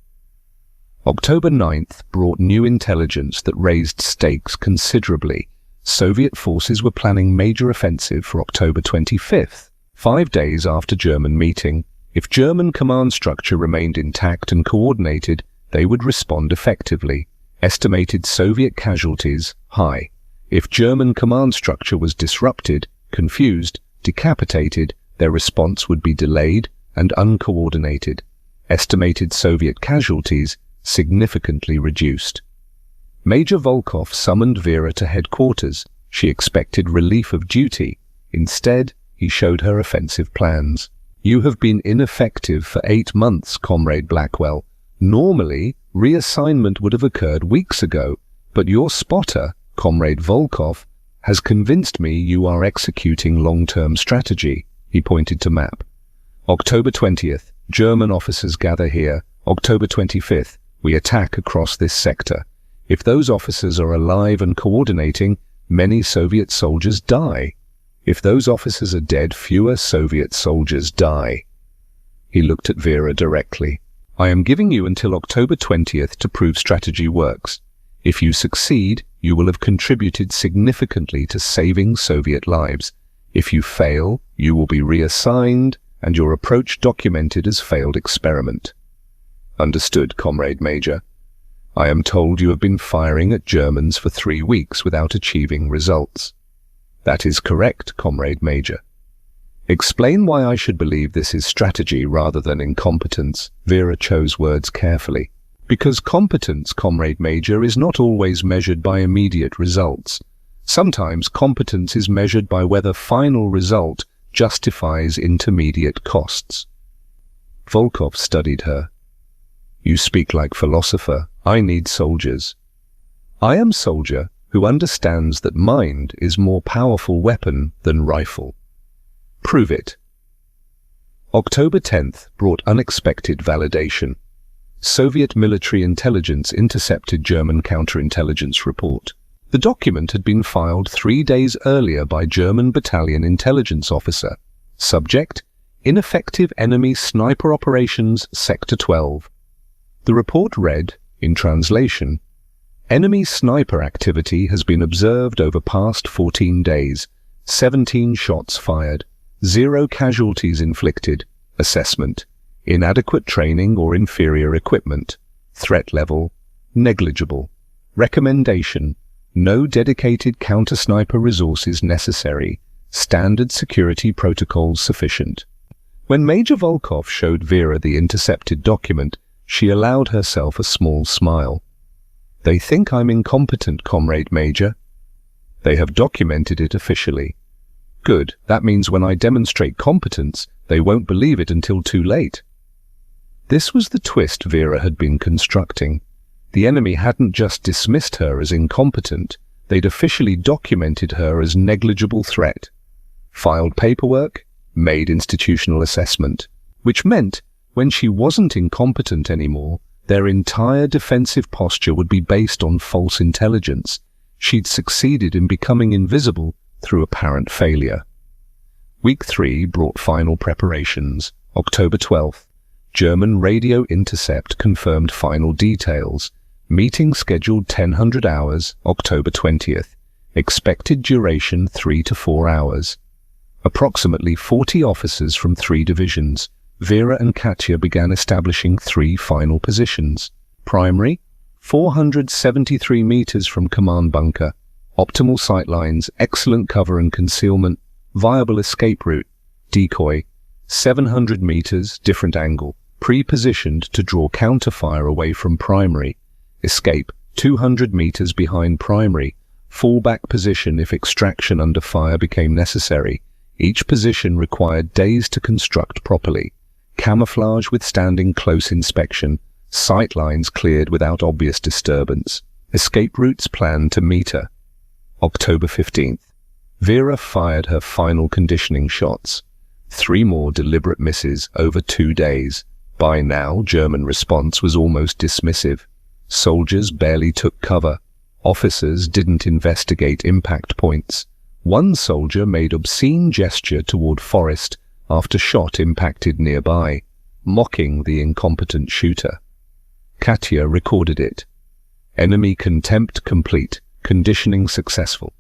October 9th brought new intelligence that raised stakes considerably. Soviet forces were planning major offensive for October 25th, 5 days after German meeting. If German command structure remained intact and coordinated, they would respond effectively. Estimated Soviet casualties, high. If German command structure was disrupted, confused, decapitated, their response would be delayed and uncoordinated. Estimated Soviet casualties, significantly reduced. Major Volkov summoned Vera to headquarters. She expected relief of duty. Instead, he showed her offensive plans. "You have been ineffective for 8 months, Comrade Blackwell. Normally, reassignment would have occurred weeks ago, but your spotter, Comrade Volkov, has convinced me you are executing long-term strategy." He pointed to map. October 20th, German officers gather here. October 25th, we attack across this sector. If those officers are alive and coordinating, many Soviet soldiers die. If those officers are dead, fewer Soviet soldiers die. He looked at Vera directly. "I am giving you until October 20th to prove strategy works. If you succeed, you will have contributed significantly to saving Soviet lives. If you fail, you will be reassigned and your approach documented as failed experiment." "Understood, Comrade Major. I am told you have been firing at Germans for 3 weeks without achieving results." "That is correct, Comrade Major." "Explain why I should believe this is strategy rather than incompetence." Vera chose words carefully. "Because competence, Comrade Major, is not always measured by immediate results. Sometimes competence is measured by whether final result justifies intermediate costs." Volkov studied her. "You speak like philosopher. I need soldiers." "I am soldier who understands that mind is more powerful weapon than rifle." "Prove it." October 10th brought unexpected validation. Soviet military intelligence intercepted German counterintelligence report. The document had been filed 3 days earlier by German battalion intelligence officer. Subject: ineffective enemy sniper operations, Sector 12. The report read, in translation, "Enemy sniper activity has been observed over past 14 days, 17 shots fired, 0 casualties inflicted. Assessment: inadequate training or inferior equipment. Threat level: negligible. Recommendation: no dedicated counter-sniper resources necessary. Standard security protocols sufficient." When Major Volkov showed Vera the intercepted document, she allowed herself a small smile. "They think I'm incompetent, Comrade Major." "They have documented it officially." "Good. That means when I demonstrate competence, they won't believe it until too late." This was the twist Vera had been constructing. The enemy hadn't just dismissed her as incompetent, they'd officially documented her as negligible threat. Filed paperwork, made institutional assessment, which meant when she wasn't incompetent anymore, their entire defensive posture would be based on false intelligence. She'd succeeded in becoming invisible through apparent failure. Week 3 brought final preparations. October 12th. German radio intercept confirmed final details. Meeting scheduled 1000 hours, October 20th. Expected duration 3 to 4 hours. Approximately 40 officers from 3 divisions. Vera and Katya began establishing 3 final positions. Primary, 473 meters from command bunker. Optimal sightlines, excellent cover and concealment. Viable escape route. Decoy, 700 meters, different angle. Pre-positioned to draw counterfire away from primary. Escape, 200 meters behind primary. Fallback position if extraction under fire became necessary. Each position required days to construct properly. Camouflage withstanding close inspection. Sight lines cleared without obvious disturbance. Escape routes planned to meter. October 15th. Vera fired her final conditioning shots. 3 more deliberate misses over 2 days. By now, German response was almost dismissive. Soldiers barely took cover. Officers didn't investigate impact points. One soldier made obscene gesture toward Forrest after shot impacted nearby, mocking the incompetent shooter. Katya recorded it. Enemy contempt complete, conditioning successful.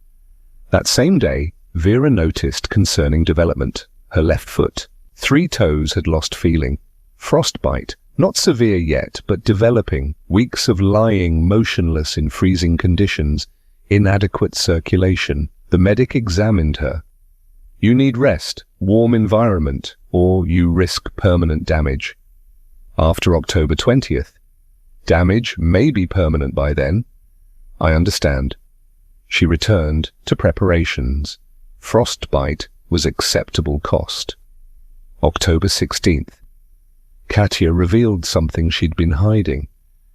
That same day, Vera noticed concerning development. Her left foot, 3 toes had lost feeling. Frostbite, not severe yet, but developing. Weeks of lying motionless in freezing conditions. Inadequate circulation. The medic examined her. You need rest, warm environment, or you risk permanent damage. After October 20th. Damage may be permanent by then. I understand. She returned to preparations. Frostbite was acceptable cost. October 16th. Katya revealed something she'd been hiding.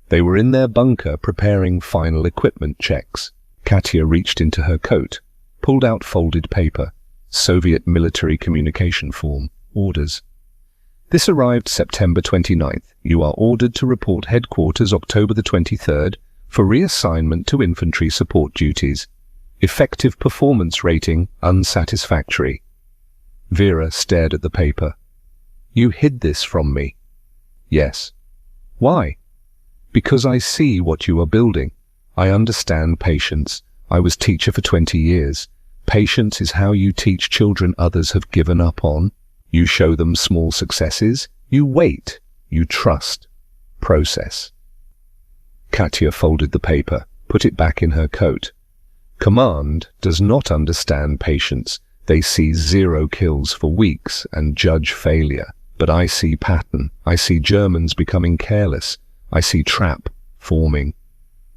They were in their bunker preparing final equipment checks. Katya reached into her coat, pulled out folded paper, Soviet military communication form, orders. This arrived September 29th. You are ordered to report headquarters October the 23rd for reassignment to infantry support duties. Effective performance rating unsatisfactory. Vera stared at the paper. You hid this from me. Yes. Why? Because I see what you are building. I understand patience. I was teacher for 20 years. Patience is how you teach children others have given up on. You show them small successes. You wait. You trust. Process. Katya folded the paper, put it back in her coat. Command does not understand patience. They see 0 kills for weeks and judge failure. But I see pattern. I see Germans becoming careless. I see trap forming.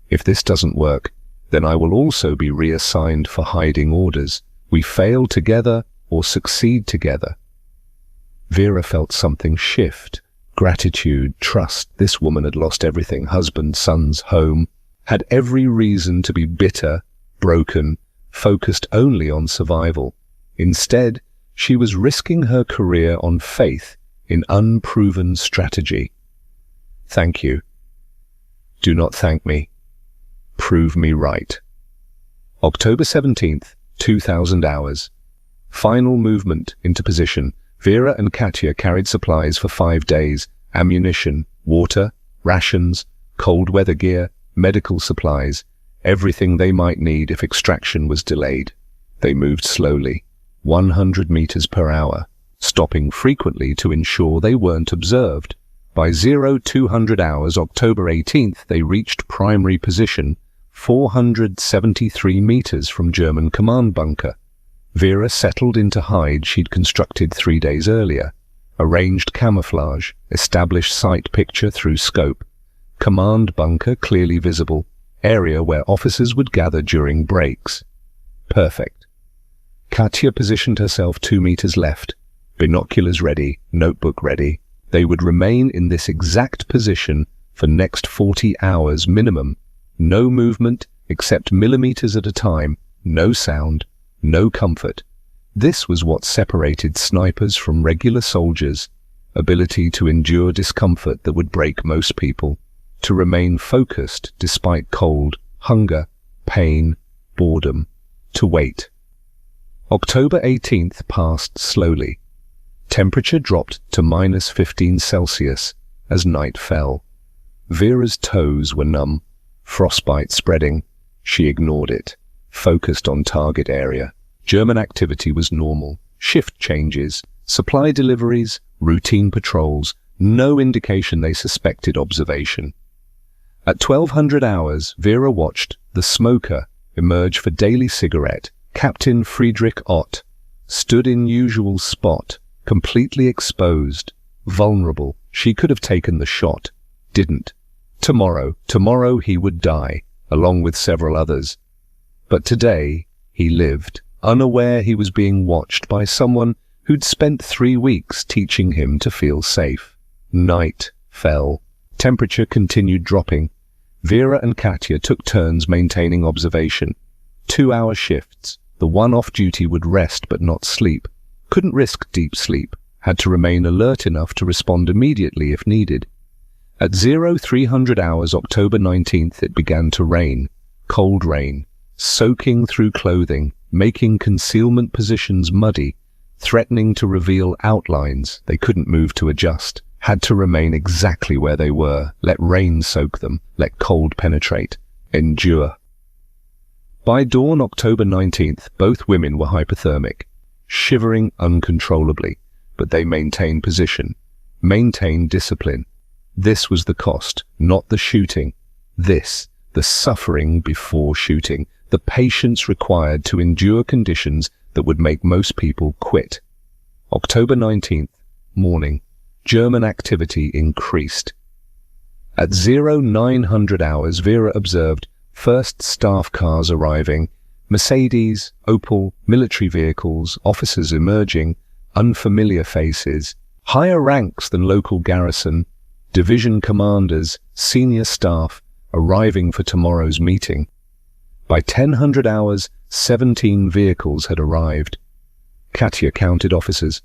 If this doesn't work, then I will also be reassigned for hiding orders. We fail together or succeed together. Vera felt something shift. Gratitude, trust. This woman had lost everything. Husband, sons, home. Had every reason to be bitter, broken, focused only on survival. Instead, she was risking her career on faith in unproven strategy. Thank you. Do not thank me. Prove me right. October 17th, 2000 hours. Final movement into position. Vera and Katya carried supplies for 5 days, ammunition, water, rations, cold weather gear, medical supplies, everything they might need if extraction was delayed. They moved slowly, 100 meters per hour, stopping frequently to ensure they weren't observed. By 0200 hours, October 18th, they reached primary position, 473 meters from German command bunker. Vera settled into hide she'd constructed 3 days earlier. Arranged camouflage, established sight picture through scope. Command bunker clearly visible, area where officers would gather during breaks. Perfect. Katya positioned herself 2 meters left. Binoculars ready, notebook ready. They would remain in this exact position for next 40 hours minimum. No movement except millimeters at a time, no sound, no comfort. This was what separated snipers from regular soldiers, ability to endure discomfort that would break most people, to remain focused despite cold, hunger, pain, boredom, to wait. October 18th passed slowly. Temperature dropped to -15 Celsius as night fell. Vera's toes were numb, frostbite spreading. She ignored it, focused on target area. German activity was normal. Shift changes, supply deliveries, routine patrols, no indication they suspected observation. At 1200 hours, Vera watched the smoker emerge for daily cigarette. Captain Friedrich Ott stood in usual spot, completely exposed, vulnerable. She could have taken the shot, didn't. Tomorrow he would die, along with several others. But today, he lived, unaware he was being watched by someone who'd spent 3 weeks teaching him to feel safe. Night fell. Temperature continued dropping. Vera and Katya took turns maintaining observation. 2-hour shifts. The one off duty would rest but not sleep. Couldn't risk deep sleep. Had to remain alert enough to respond immediately if needed. At 0300 hours, October 19th, it began to rain. cold rain, soaking through clothing, making concealment positions muddy, threatening to reveal outlines they couldn't move to adjust, had to remain exactly where they were, let rain soak them, let cold penetrate, endure. By dawn, October 19th, both women were hypothermic, shivering uncontrollably, but they maintained position, maintained discipline. This was the cost, not the shooting. This, the suffering before shooting, the patience required to endure conditions that would make most people quit. October 19th, morning. German activity increased. At 0900 hours, Vera observed first staff cars arriving, Mercedes, Opel, military vehicles, officers emerging, unfamiliar faces, higher ranks than local garrison, division commanders, senior staff, arriving for tomorrow's meeting. By 1000 hours, 17 vehicles had arrived. Katya counted officers.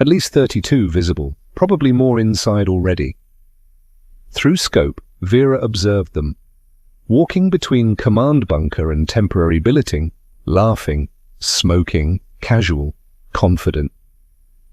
At least 32 visible, probably more inside already. Through scope, Vera observed them, walking between command bunker and temporary billeting, laughing, smoking, casual, confident.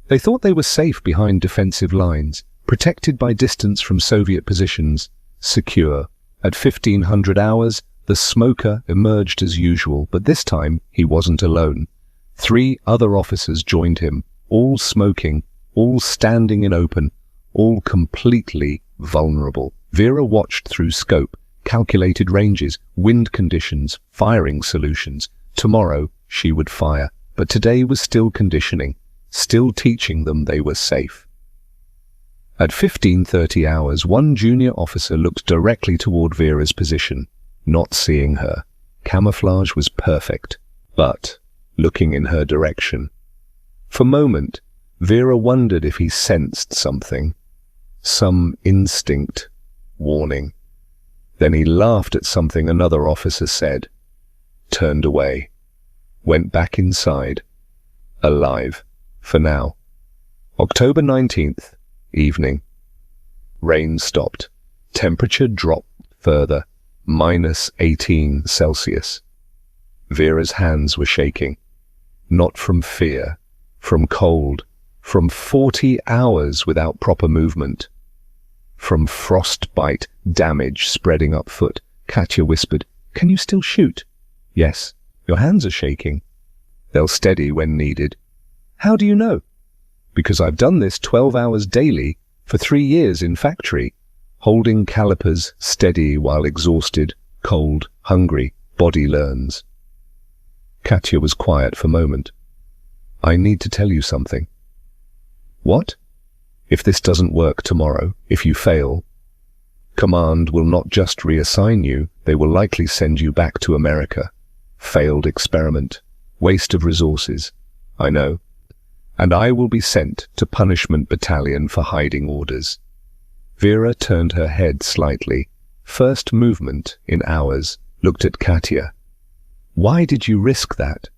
They thought they were safe behind defensive lines, protected by distance from Soviet positions, secure. At 1500 hours, the smoker emerged as usual, but this time he wasn't alone. 3 other officers joined him, all smoking, all standing in open, all completely vulnerable. Vera watched through scope, calculated ranges, wind conditions, firing solutions. Tomorrow she would fire, but today was still conditioning, still teaching them they were safe. At 1530 hours, one junior officer looked directly toward Vera's position, not seeing her. Camouflage was perfect, but looking in her direction. For a moment, Vera wondered if he sensed something, some instinct, warning. Then he laughed at something another officer said, turned away, went back inside, alive, for now. October 19th, evening. Rain stopped. Temperature dropped further, -18 Celsius. Vera's hands were shaking, not from fear, from cold, from 40 hours without proper movement. From frostbite, damage spreading up foot. Katya whispered, "Can you still shoot?" "Yes." "Your hands are shaking." "They'll steady when needed." "How do you know?" "Because I've done this 12 hours daily for 3 years in factory, holding calipers steady while exhausted, cold, hungry, body learns." Katya was quiet for a moment. "I need to tell you something." "What?" "If this doesn't work tomorrow, if you fail, command will not just reassign you, they will likely send you back to America. Failed experiment, waste of resources, I know. And I will be sent to punishment battalion for hiding orders." Vera turned her head slightly, first movement in hours, looked at Katya. "Why did you risk that?"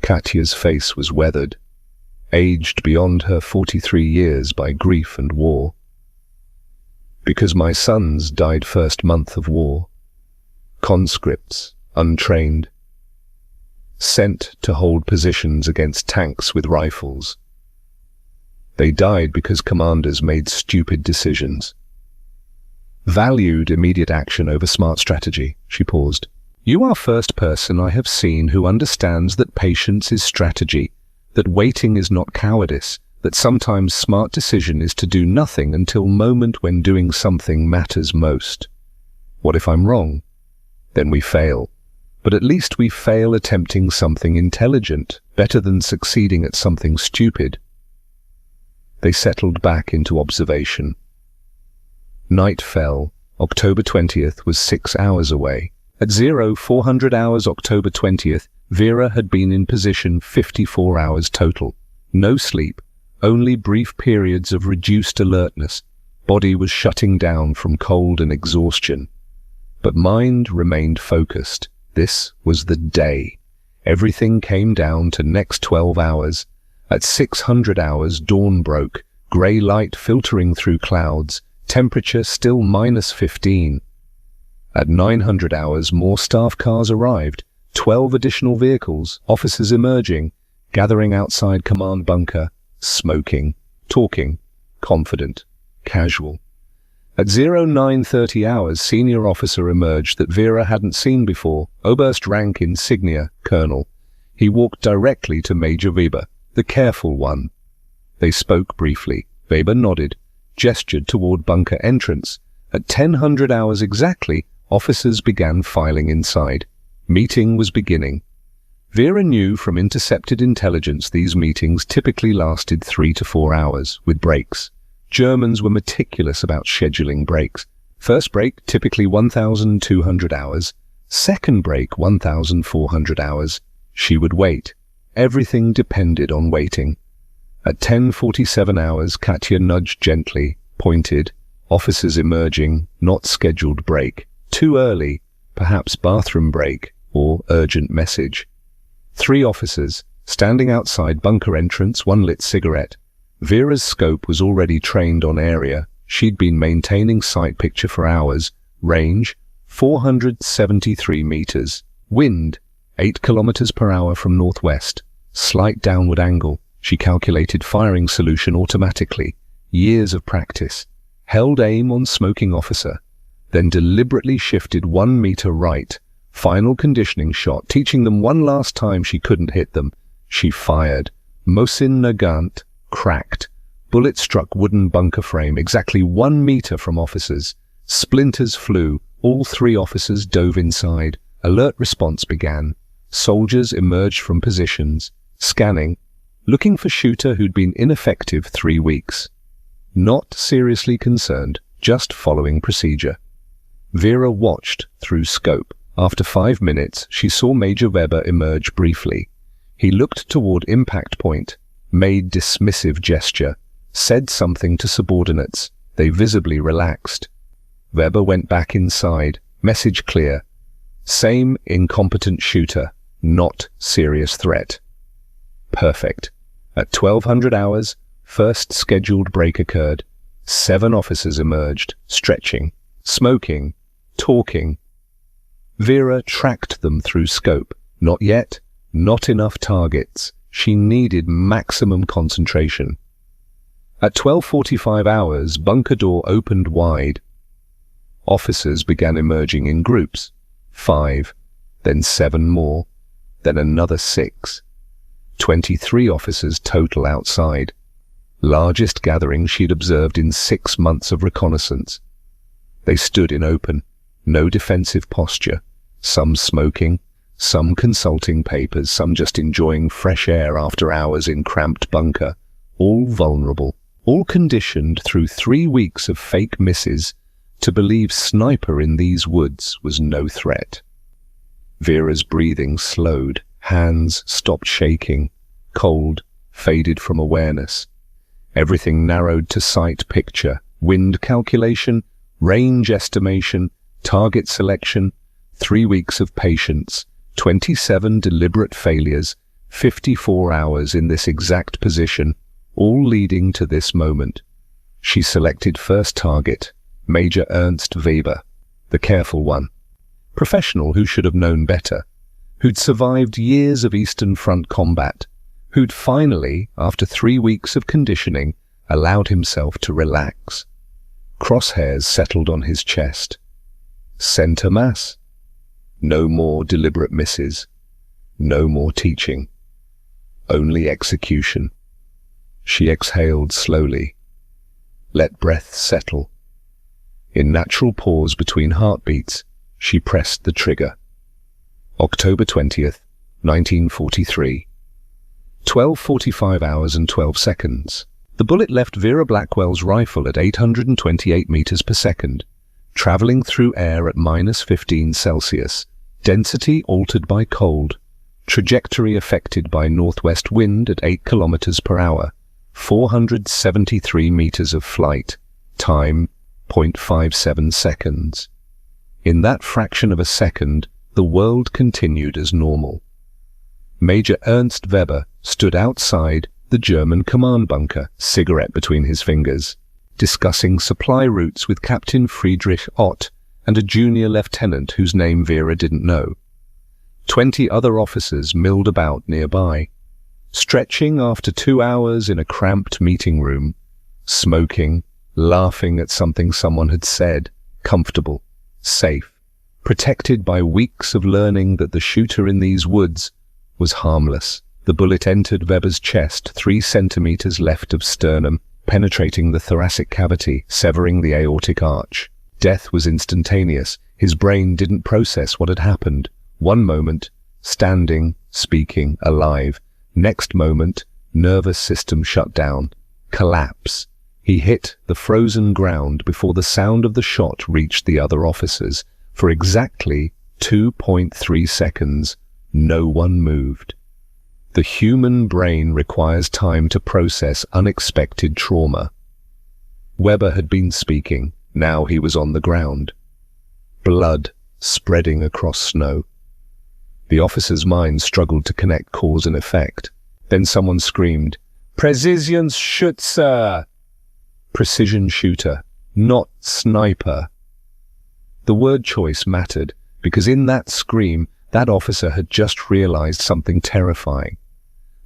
Katya's face was weathered, aged beyond her 43 years by grief and war. "Because my sons died first month of war. Conscripts, untrained. Sent to hold positions against tanks with rifles. They died because commanders made stupid decisions. Valued immediate action over smart strategy." She paused. "You are first person I have seen who understands that patience is strategy, that waiting is not cowardice, that sometimes smart decision is to do nothing until moment when doing something matters most. What if I'm wrong? Then we fail. But at least we fail attempting something intelligent, better than succeeding at something stupid." They settled back into observation. Night fell. October 20th was 6 hours away. At 0400 hours October 20th, Vera had been in position 54 hours total. No sleep, only brief periods of reduced alertness. Body was shutting down from cold and exhaustion. But mind remained focused. This was the day. Everything came down to next 12 hours. At 600 hours, dawn broke, grey light filtering through clouds, temperature still -15. At 900 hours, more staff cars arrived, 12 additional vehicles, officers emerging, gathering outside command bunker, smoking, talking, confident, casual. At 0930 hours, senior officer emerged that Vera hadn't seen before, Oberst rank insignia, colonel. He walked directly to Major Weber, the careful one. They spoke briefly. Weber nodded, gestured toward bunker entrance. At 1000 hours exactly, officers began filing inside. Meeting was beginning. Vera knew from intercepted intelligence these meetings typically lasted 3 to 4 hours, with breaks. Germans were meticulous about scheduling breaks. First break, typically 1,200 hours. Second break, 1,400 hours. She would wait. Everything depended on waiting. At 10:47 hours, Katya nudged gently, pointed. Officers emerging, not scheduled break. Too early, perhaps bathroom break, or urgent message. 3 officers, standing outside bunker entrance, one lit cigarette. Vera's scope was already trained on area. She'd been maintaining sight picture for hours. Range, 473 meters. Wind, 8 kilometers per hour from northwest. Slight downward angle. She calculated firing solution automatically. Years of practice. Held aim on smoking officer. Then deliberately shifted 1 meter right. Final conditioning shot, teaching them one last time she couldn't hit them. She fired. Mohsin Nagant cracked. Bullet struck wooden bunker frame exactly 1 meter from officers. Splinters flew. All 3 officers dove inside. Alert response began. Soldiers emerged from positions. Scanning. Looking for shooter who'd been ineffective 3 weeks. Not seriously concerned, just following procedure. Vera watched through scope. After 5 minutes, she saw Major Weber emerge briefly. He looked toward impact point, made dismissive gesture, said something to subordinates. They visibly relaxed. Weber went back inside, message clear. Same incompetent shooter, not serious threat. Perfect. At 1200 hours, first scheduled break occurred. 7 officers emerged, stretching, smoking, talking. Vera tracked them through scope. Not yet, not enough targets. She needed maximum concentration. At 12:45 hours, bunker door opened wide. Officers began emerging in groups. 5, then 7 more, then another 6. 23 officers total outside. Largest gathering she'd observed in 6 months of reconnaissance. They stood in open, no defensive posture, some smoking, some consulting papers, some just enjoying fresh air after hours in cramped bunker, all vulnerable, all conditioned through 3 weeks of fake misses to believe sniper in these woods was no threat. Vera's breathing slowed, hands stopped shaking, cold, faded from awareness. Everything narrowed to sight picture, wind calculation, range estimation, target selection, 3 weeks of patience, 27 deliberate failures, 54 hours in this exact position, all leading to this moment. She selected first target, Major Ernst Weber, the careful one. Professional who should have known better, who'd survived years of Eastern Front combat, who'd finally, after 3 weeks of conditioning, allowed himself to relax. Crosshairs settled on his chest. Center mass. No more deliberate misses. No more teaching. Only execution. She exhaled slowly. Let breath settle. In natural pause between heartbeats, she pressed the trigger. October 20th, 1943. 12:45 hours and 12 seconds. The bullet left Vera Blackwell's rifle at 828 meters per second, traveling through air at -15 Celsius, density altered by cold, trajectory affected by northwest wind at 8 kilometers per hour, 473 meters of flight, time 0.57 seconds. In that fraction of a second, the world continued as normal. Major Ernst Weber stood outside the German command bunker, cigarette between his fingers, discussing supply routes with Captain Friedrich Ott and a junior lieutenant whose name Vera didn't know. 20 other officers milled about nearby, stretching after 2 hours in a cramped meeting room, smoking, laughing at something someone had said, comfortable, safe, protected by weeks of learning that the shooter in these woods was harmless. The bullet entered Weber's chest 3 centimeters left of sternum, penetrating the thoracic cavity, severing the aortic arch. Death was instantaneous. His brain didn't process what had happened. One moment, standing, speaking, alive. Next moment, nervous system shut down. Collapse. He hit the frozen ground before the sound of the shot reached the other officers. For exactly 2.3 seconds, no one moved. The human brain requires time to process unexpected trauma. Weber had been speaking. Now he was on the ground. Blood spreading across snow. The officer's mind struggled to connect cause and effect. Then someone screamed, "Präzisionsschütze!" Precision shooter, not sniper. The word choice mattered, because in that scream, that officer had just realized something terrifying.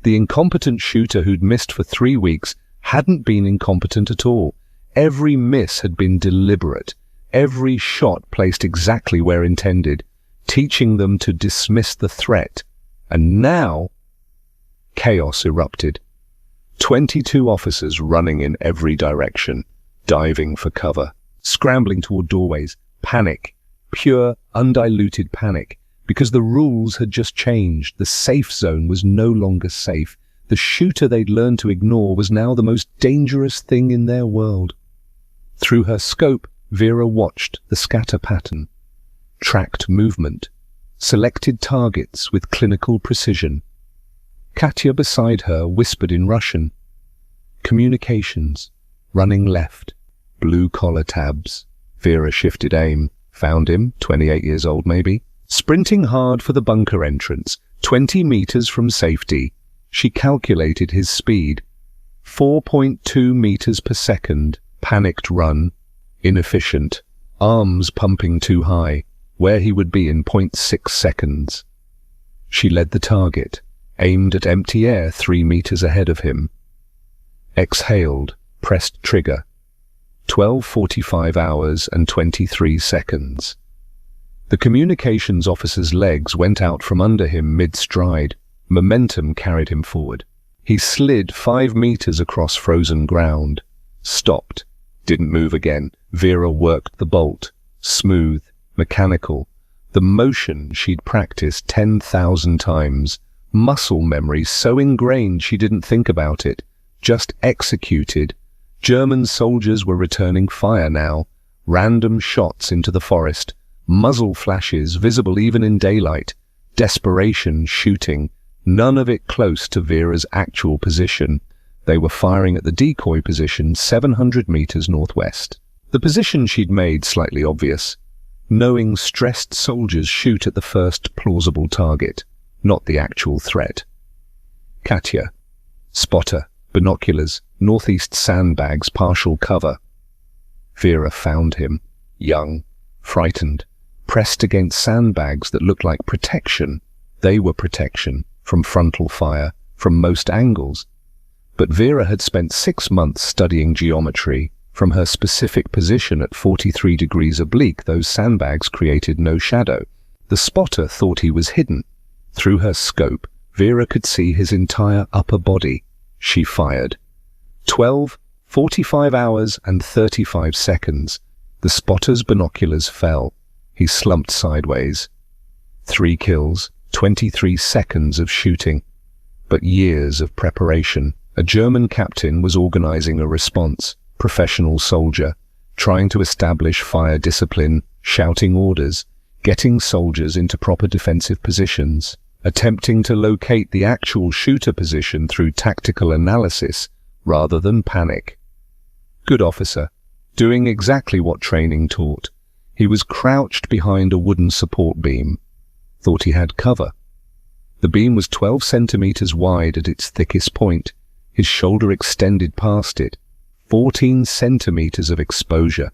The incompetent shooter who'd missed for 3 weeks hadn't been incompetent at all. Every miss had been deliberate, every shot placed exactly where intended, teaching them to dismiss the threat. And now, chaos erupted. 22 officers running in every direction, diving for cover, scrambling toward doorways, panic, pure, undiluted panic, because the rules had just changed. The safe zone was no longer safe. The shooter they'd learned to ignore was now the most dangerous thing in their world. Through her scope, Vera watched the scatter pattern, tracked movement, selected targets with clinical precision. Katya beside her whispered in Russian. Communications, running left, blue-collar tabs. Vera shifted aim, found him, 28 years old maybe, sprinting hard for the bunker entrance, 20 meters from safety. She calculated his speed, 4.2 meters per second. Panicked run, inefficient, arms pumping too high, where he would be in 0.6 seconds. She led the target, aimed at empty air 3 meters ahead of him. Exhaled, pressed trigger. 12:45 hours and 23 seconds. The communications officer's legs went out from under him mid-stride. Momentum carried him forward. He slid 5 meters across frozen ground, stopped. Didn't move again. Vera worked the bolt. Smooth, mechanical. The motion she'd practiced 10,000 times. Muscle memory so ingrained she didn't think about it. Just executed. German soldiers were returning fire now. Random shots into the forest. Muzzle flashes visible even in daylight. Desperation shooting. None of it close to Vera's actual position. They were firing at the decoy position 700 meters northwest. The position she'd made slightly obvious, knowing stressed soldiers shoot at the first plausible target, not the actual threat. Katya. Spotter, binoculars, northeast sandbags, partial cover. Vera found him, young, frightened, pressed against sandbags that looked like protection. They were protection, from frontal fire, from most angles. But Vera had spent 6 months studying geometry. From her specific position at 43 degrees oblique, those sandbags created no shadow. The spotter thought he was hidden. Through her scope, Vera could see his entire upper body. She fired. 12:45 hours and 35 seconds. The spotter's binoculars fell. He slumped sideways. 3 kills, 23 seconds of shooting. But years of preparation. A German captain was organizing a response, professional soldier, trying to establish fire discipline, shouting orders, getting soldiers into proper defensive positions, attempting to locate the actual shooter position through tactical analysis rather than panic. Good officer, doing exactly what training taught. He was crouched behind a wooden support beam. Thought he had cover. The beam was 12 centimeters wide at its thickest point. His shoulder extended past it. 14 centimeters of exposure.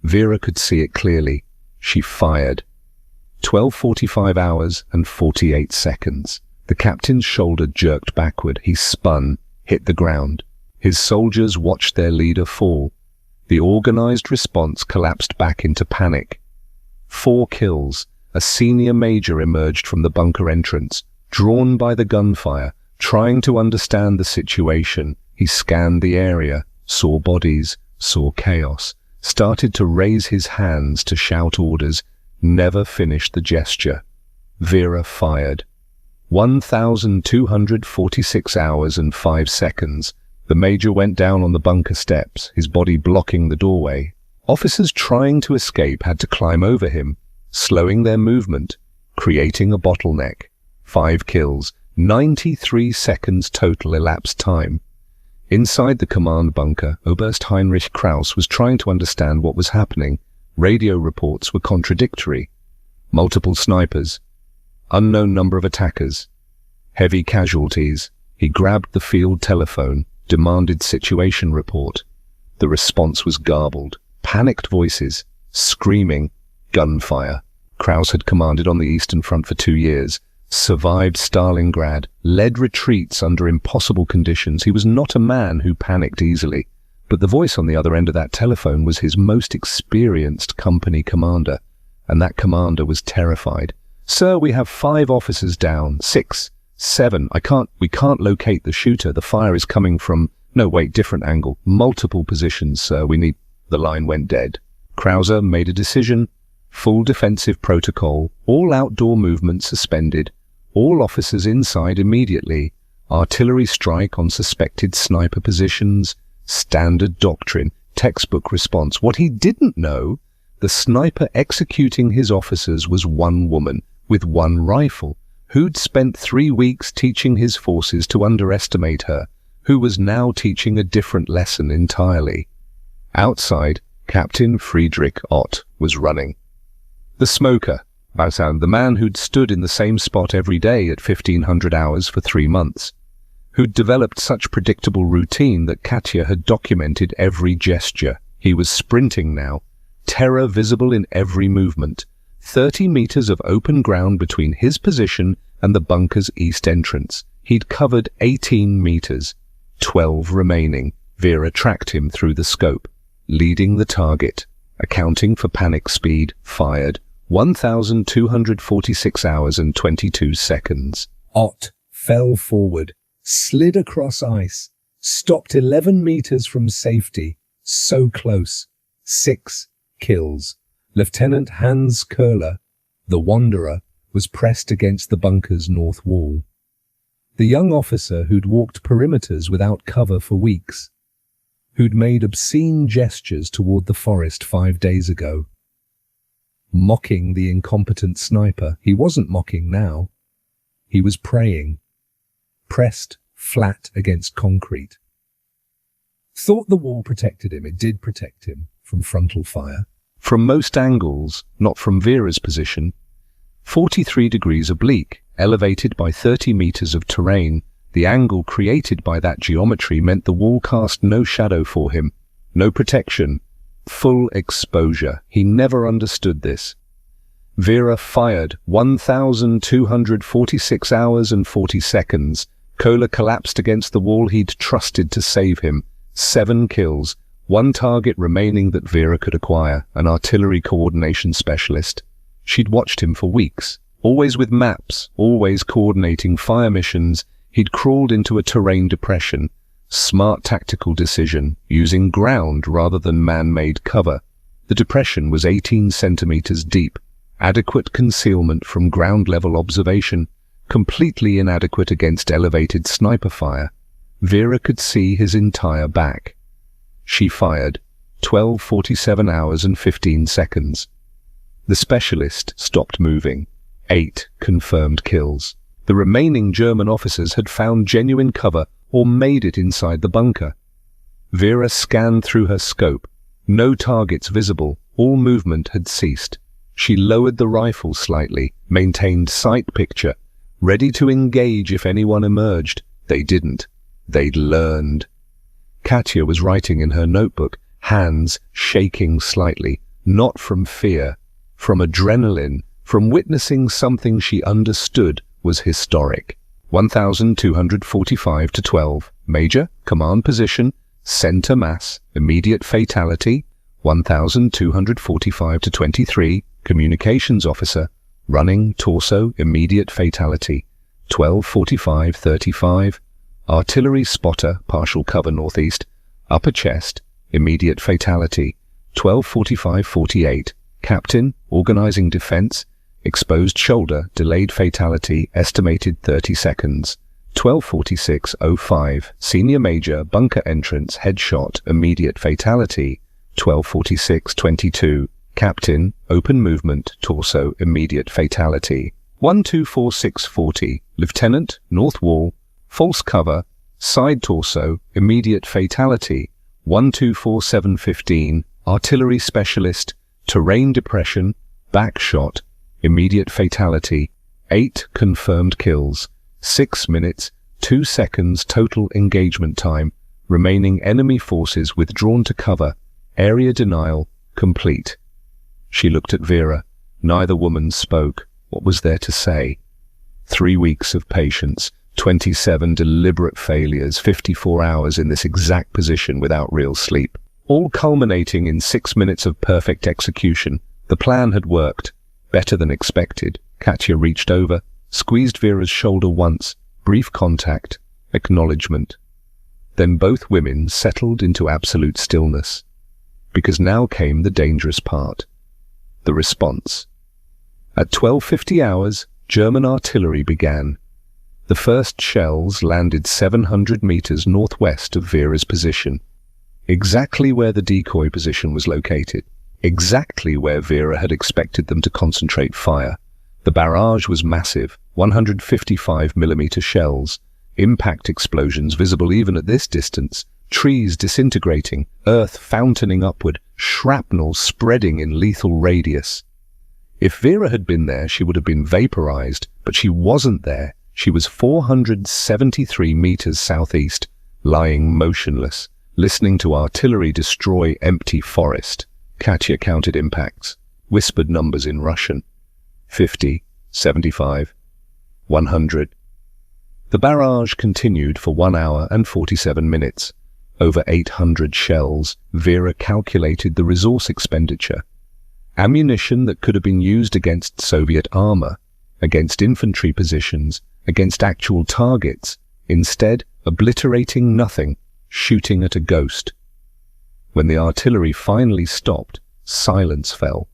Vera could see it clearly. She fired. 12:45 hours and 48 seconds. The captain's shoulder jerked backward. He spun, hit the ground. His soldiers watched their leader fall. The organized response collapsed back into panic. 4 kills. A senior major emerged from the bunker entrance, drawn by the gunfire, trying to understand the situation. He scanned the area, saw bodies, saw chaos, started to raise his hands to shout orders, never finished the gesture. Vera fired. 1,246 hours and 5 seconds. The major went down on the bunker steps, his body blocking the doorway. Officers trying to escape had to climb over him, slowing their movement, creating a bottleneck. 5 kills, 93 seconds total elapsed time. Inside the command bunker, Oberst Heinrich Kraus was trying to understand what was happening. Radio reports were contradictory. Multiple snipers. Unknown number of attackers. Heavy casualties. He grabbed the field telephone, demanded situation report. The response was garbled. Panicked voices. Screaming. Gunfire. Kraus had commanded on the Eastern Front for 2 years. Survived Stalingrad. Led retreats under impossible conditions. He was not a man who panicked easily. But the voice on the other end of that telephone was his most experienced company commander. And that commander was terrified. "Sir, we have 5 officers down. 6, 7. We can't locate the shooter. The fire is coming from..." "No, wait, different angle. Multiple positions, sir. We need..." The line went dead. Krauser made a decision. Full defensive protocol. All outdoor movement suspended. All officers inside immediately. Artillery strike on suspected sniper positions. Standard doctrine. Textbook response. What he didn't know, the sniper executing his officers was one woman with one rifle, who'd spent 3 weeks teaching his forces to underestimate her, who was now teaching a different lesson entirely. Outside, Captain Friedrich Ott was running. The smoker, Bausan, the man who'd stood in the same spot every day at 1500 hours for 3 months, who'd developed such predictable routine that Katya had documented every gesture. He was sprinting now, terror visible in every movement. 30 meters of open ground between his position and the bunker's east entrance. He'd covered 18 meters, 12 remaining. Vera tracked him through the scope, leading the target. Accounting for panic speed, fired. 1,246 hours and 22 seconds. Ott fell forward, slid across ice, stopped 11 meters from safety. So close. 6 kills. Lieutenant Hans Köhler, the Wanderer, was pressed against the bunker's north wall. The young officer who'd walked perimeters without cover for weeks, who'd made obscene gestures toward the forest 5 days ago, mocking the incompetent sniper. He wasn't mocking now. He was praying, pressed flat against concrete. Thought the wall protected him. It did protect him from frontal fire. From most angles, not from Vera's position. 43 degrees oblique, elevated by 30 meters of terrain. The angle created by that geometry meant the wall cast no shadow for him, no protection, full exposure. He never understood this. Vera fired. 1,246 hours and 40 seconds. Köhler collapsed against the wall he'd trusted to save him. 7 kills. 1 target remaining that Vera could acquire, an artillery coordination specialist. She'd watched him for weeks, always with maps, always coordinating fire missions. He'd crawled into a terrain depression. Smart tactical decision, using ground rather than man-made cover. The depression was 18 centimeters deep. Adequate concealment from ground-level observation. Completely inadequate against elevated sniper fire. Vera could see his entire back. She fired. 12:47 hours and 15 seconds. The specialist stopped moving. 8 confirmed kills. The remaining German officers had found genuine cover or made it inside the bunker. Vera scanned through her scope. No targets visible. All movement had ceased. She lowered the rifle slightly, maintained sight picture, ready to engage if anyone emerged. They didn't. They'd learned. Katya was writing in her notebook, hands shaking slightly, not from fear, from adrenaline, from witnessing something she understood was historic. 1245 to 12. Major, command position, center mass, immediate fatality. 1245 to 23. Communications officer, running, torso, immediate fatality. 1245-35. Artillery spotter, partial cover northeast, upper chest, immediate fatality. 1245-48. Captain, organizing defense, exposed shoulder, delayed fatality, estimated 30 seconds. 1246-05. Senior major, bunker entrance, headshot, immediate fatality. 1246-22. Captain, open movement, torso, immediate fatality. 1246-40. Lieutenant, north wall, false cover, side torso, immediate fatality. 1247-15. Artillery specialist, terrain depression, back shot, immediate fatality. 8 confirmed kills. 6 minutes, 2 seconds total engagement time. Remaining enemy forces withdrawn to cover. Area denial complete. She looked at Vera. Neither woman spoke. What was there to say? 3 weeks of patience, 27 deliberate failures, 54 hours in this exact position without real sleep. All culminating in 6 minutes of perfect execution. The plan had worked. Better than expected. Katya reached over, squeezed Vera's shoulder once. Brief contact. Acknowledgement. Then both women settled into absolute stillness. Because now came the dangerous part. The response. At 12:50 hours, German artillery began. The first shells landed 700 meters northwest of Vera's position. Exactly where the decoy position was located. Exactly where Vera had expected them to concentrate fire. The barrage was massive, 155mm shells. Impact explosions visible even at this distance. Trees disintegrating, earth fountaining upward, shrapnel spreading in lethal radius. If Vera had been there, she would have been vaporized, but she wasn't there. She was 473 meters southeast, lying motionless, listening to artillery destroy empty forest. Katya counted impacts, whispered numbers in Russian. 50, 75, 100. The barrage continued for 1 hour and 47 minutes. Over 800 shells. Vera calculated the resource expenditure. Ammunition that could have been used against Soviet armor, against infantry positions, against actual targets. Instead, obliterating nothing, shooting at a ghost. When the artillery finally stopped, silence fell.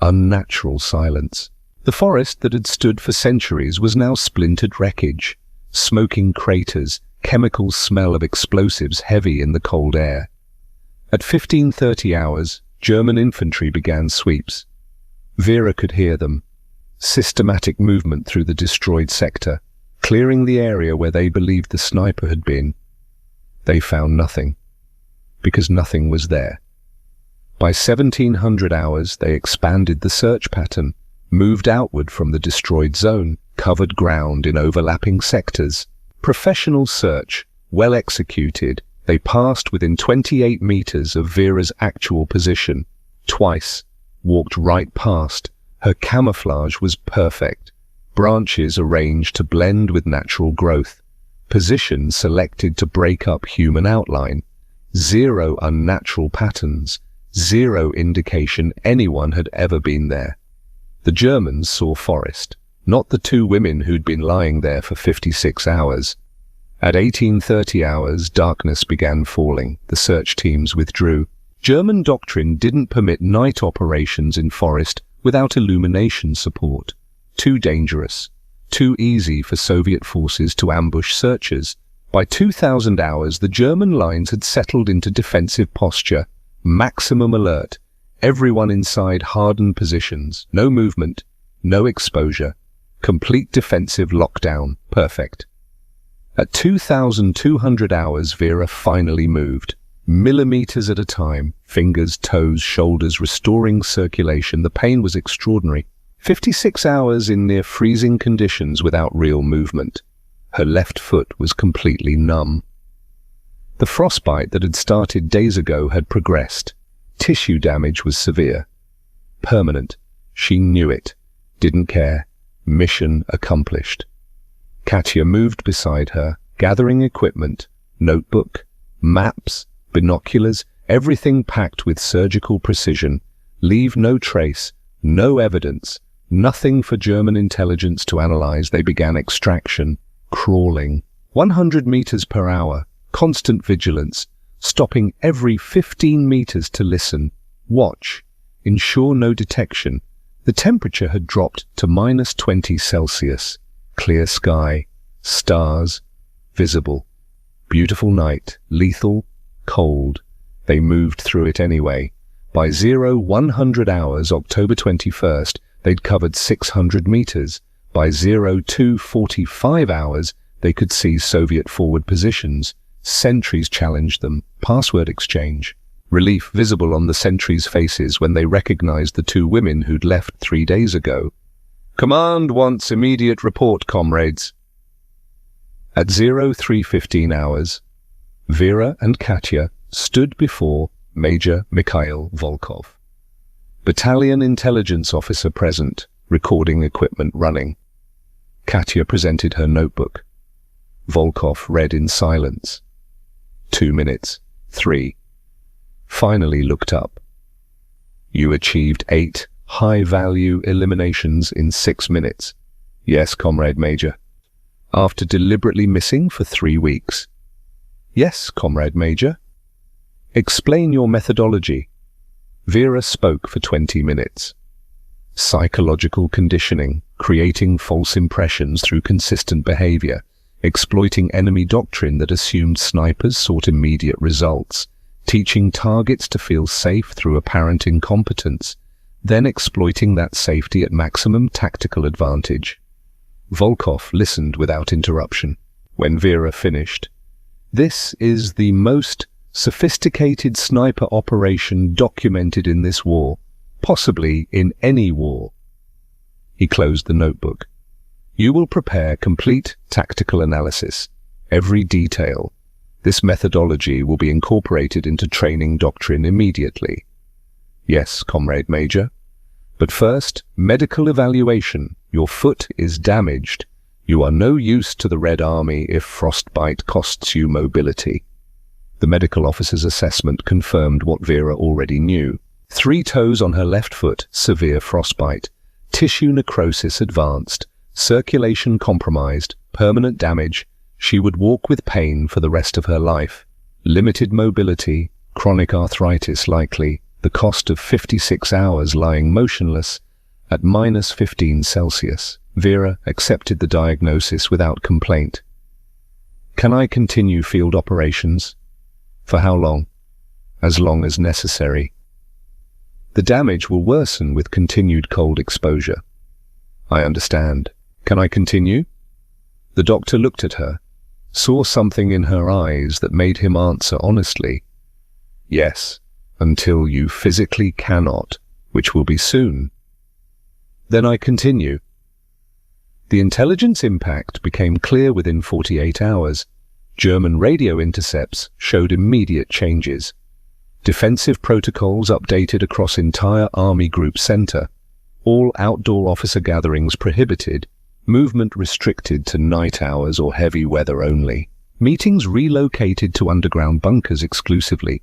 Unnatural silence. The forest that had stood for centuries was now splintered wreckage, smoking craters, chemical smell of explosives heavy in the cold air. At 15:30 hours, German infantry began sweeps. Vera could hear them. Systematic movement through the destroyed sector, clearing the area where they believed the sniper had been. They found nothing, because nothing was there. By 1700 hours, they expanded the search pattern, moved outward from the destroyed zone, covered ground in overlapping sectors. Professional search, well executed. They passed within 28 meters of Vera's actual position. Twice. Walked right past. Her camouflage was perfect. Branches arranged to blend with natural growth. Position selected to break up human outline. 0 unnatural patterns. 0 indication anyone had ever been there. The Germans saw forest, not the 2 women who'd been lying there for 56 hours. At 18:30 hours, darkness began falling. The search teams withdrew. German doctrine didn't permit night operations in forest without illumination support. Too dangerous. Too easy for Soviet forces to ambush searchers. By 2000 hours, the German lines had settled into defensive posture. Maximum alert. Everyone inside hardened positions. No movement. No exposure. Complete defensive lockdown. Perfect. At 2200 hours, Vera finally moved. Millimeters at a time. Fingers, toes, shoulders, restoring circulation. The pain was extraordinary. 56 hours in near freezing conditions without real movement. Her left foot was completely numb. The frostbite that had started days ago had progressed. Tissue damage was severe. Permanent. She knew it. Didn't care. Mission accomplished. Katya moved beside her, gathering equipment, notebook, maps, binoculars, everything packed with surgical precision. Leave no trace, no evidence, nothing for German intelligence to analyze. They began extraction, crawling. 100 meters per hour, constant vigilance, stopping every 15 meters to listen, watch, ensure no detection. The temperature had dropped to -20 Celsius. Clear sky, stars, visible. Beautiful night, lethal, cold. They moved through it anyway. By 0100 hours, October 21st, they'd covered 600 meters. By 0245 hours, they could see Soviet forward positions. Sentries challenged them. Password exchange. Relief visible on the sentries' faces when they recognized the two women who'd left 3 days ago. Command wants immediate report, comrades. At 0315 hours, Vera and Katya stood before Major Mikhail Volkov. Battalion intelligence officer present, recording equipment running. Katya presented her notebook. Volkov read in silence. 2 minutes. 3. Finally looked up. You achieved 8 high-value eliminations in 6 minutes. Yes, Comrade Major. After deliberately missing for 3 weeks. Yes, Comrade Major. Explain your methodology. Vera spoke for 20 minutes. Psychological conditioning, creating false impressions through consistent behavior, exploiting enemy doctrine that assumed snipers sought immediate results, teaching targets to feel safe through apparent incompetence, then exploiting that safety at maximum tactical advantage. Volkov listened without interruption. When Vera finished, "This is the most sophisticated sniper operation documented in this war, possibly in any war." He closed the notebook. "You will prepare complete tactical analysis, every detail. This methodology will be incorporated into training doctrine immediately." "Yes, Comrade Major. But first, medical evaluation. Your foot is damaged. You are no use to the Red Army if frostbite costs you mobility." The medical officer's assessment confirmed what Vera already knew. 3 toes on her left foot, severe frostbite. Tissue necrosis advanced. Circulation compromised. Permanent damage. She would walk with pain for the rest of her life. Limited mobility. Chronic arthritis likely. The cost of 56 hours lying motionless at -15 Celsius. Vera accepted the diagnosis without complaint. "Can I continue field operations?" "For how long?" "As long as necessary." "The damage will worsen with continued cold exposure." "I understand. Can I continue?" The doctor looked at her, saw something in her eyes that made him answer honestly. "Yes, until you physically cannot, which will be soon." "Then I continue." The intelligence impact became clear within 48 hours. German radio intercepts showed immediate changes. Defensive protocols updated across entire Army Group Center. All outdoor officer gatherings prohibited. Movement restricted to night hours or heavy weather only. Meetings relocated to underground bunkers exclusively.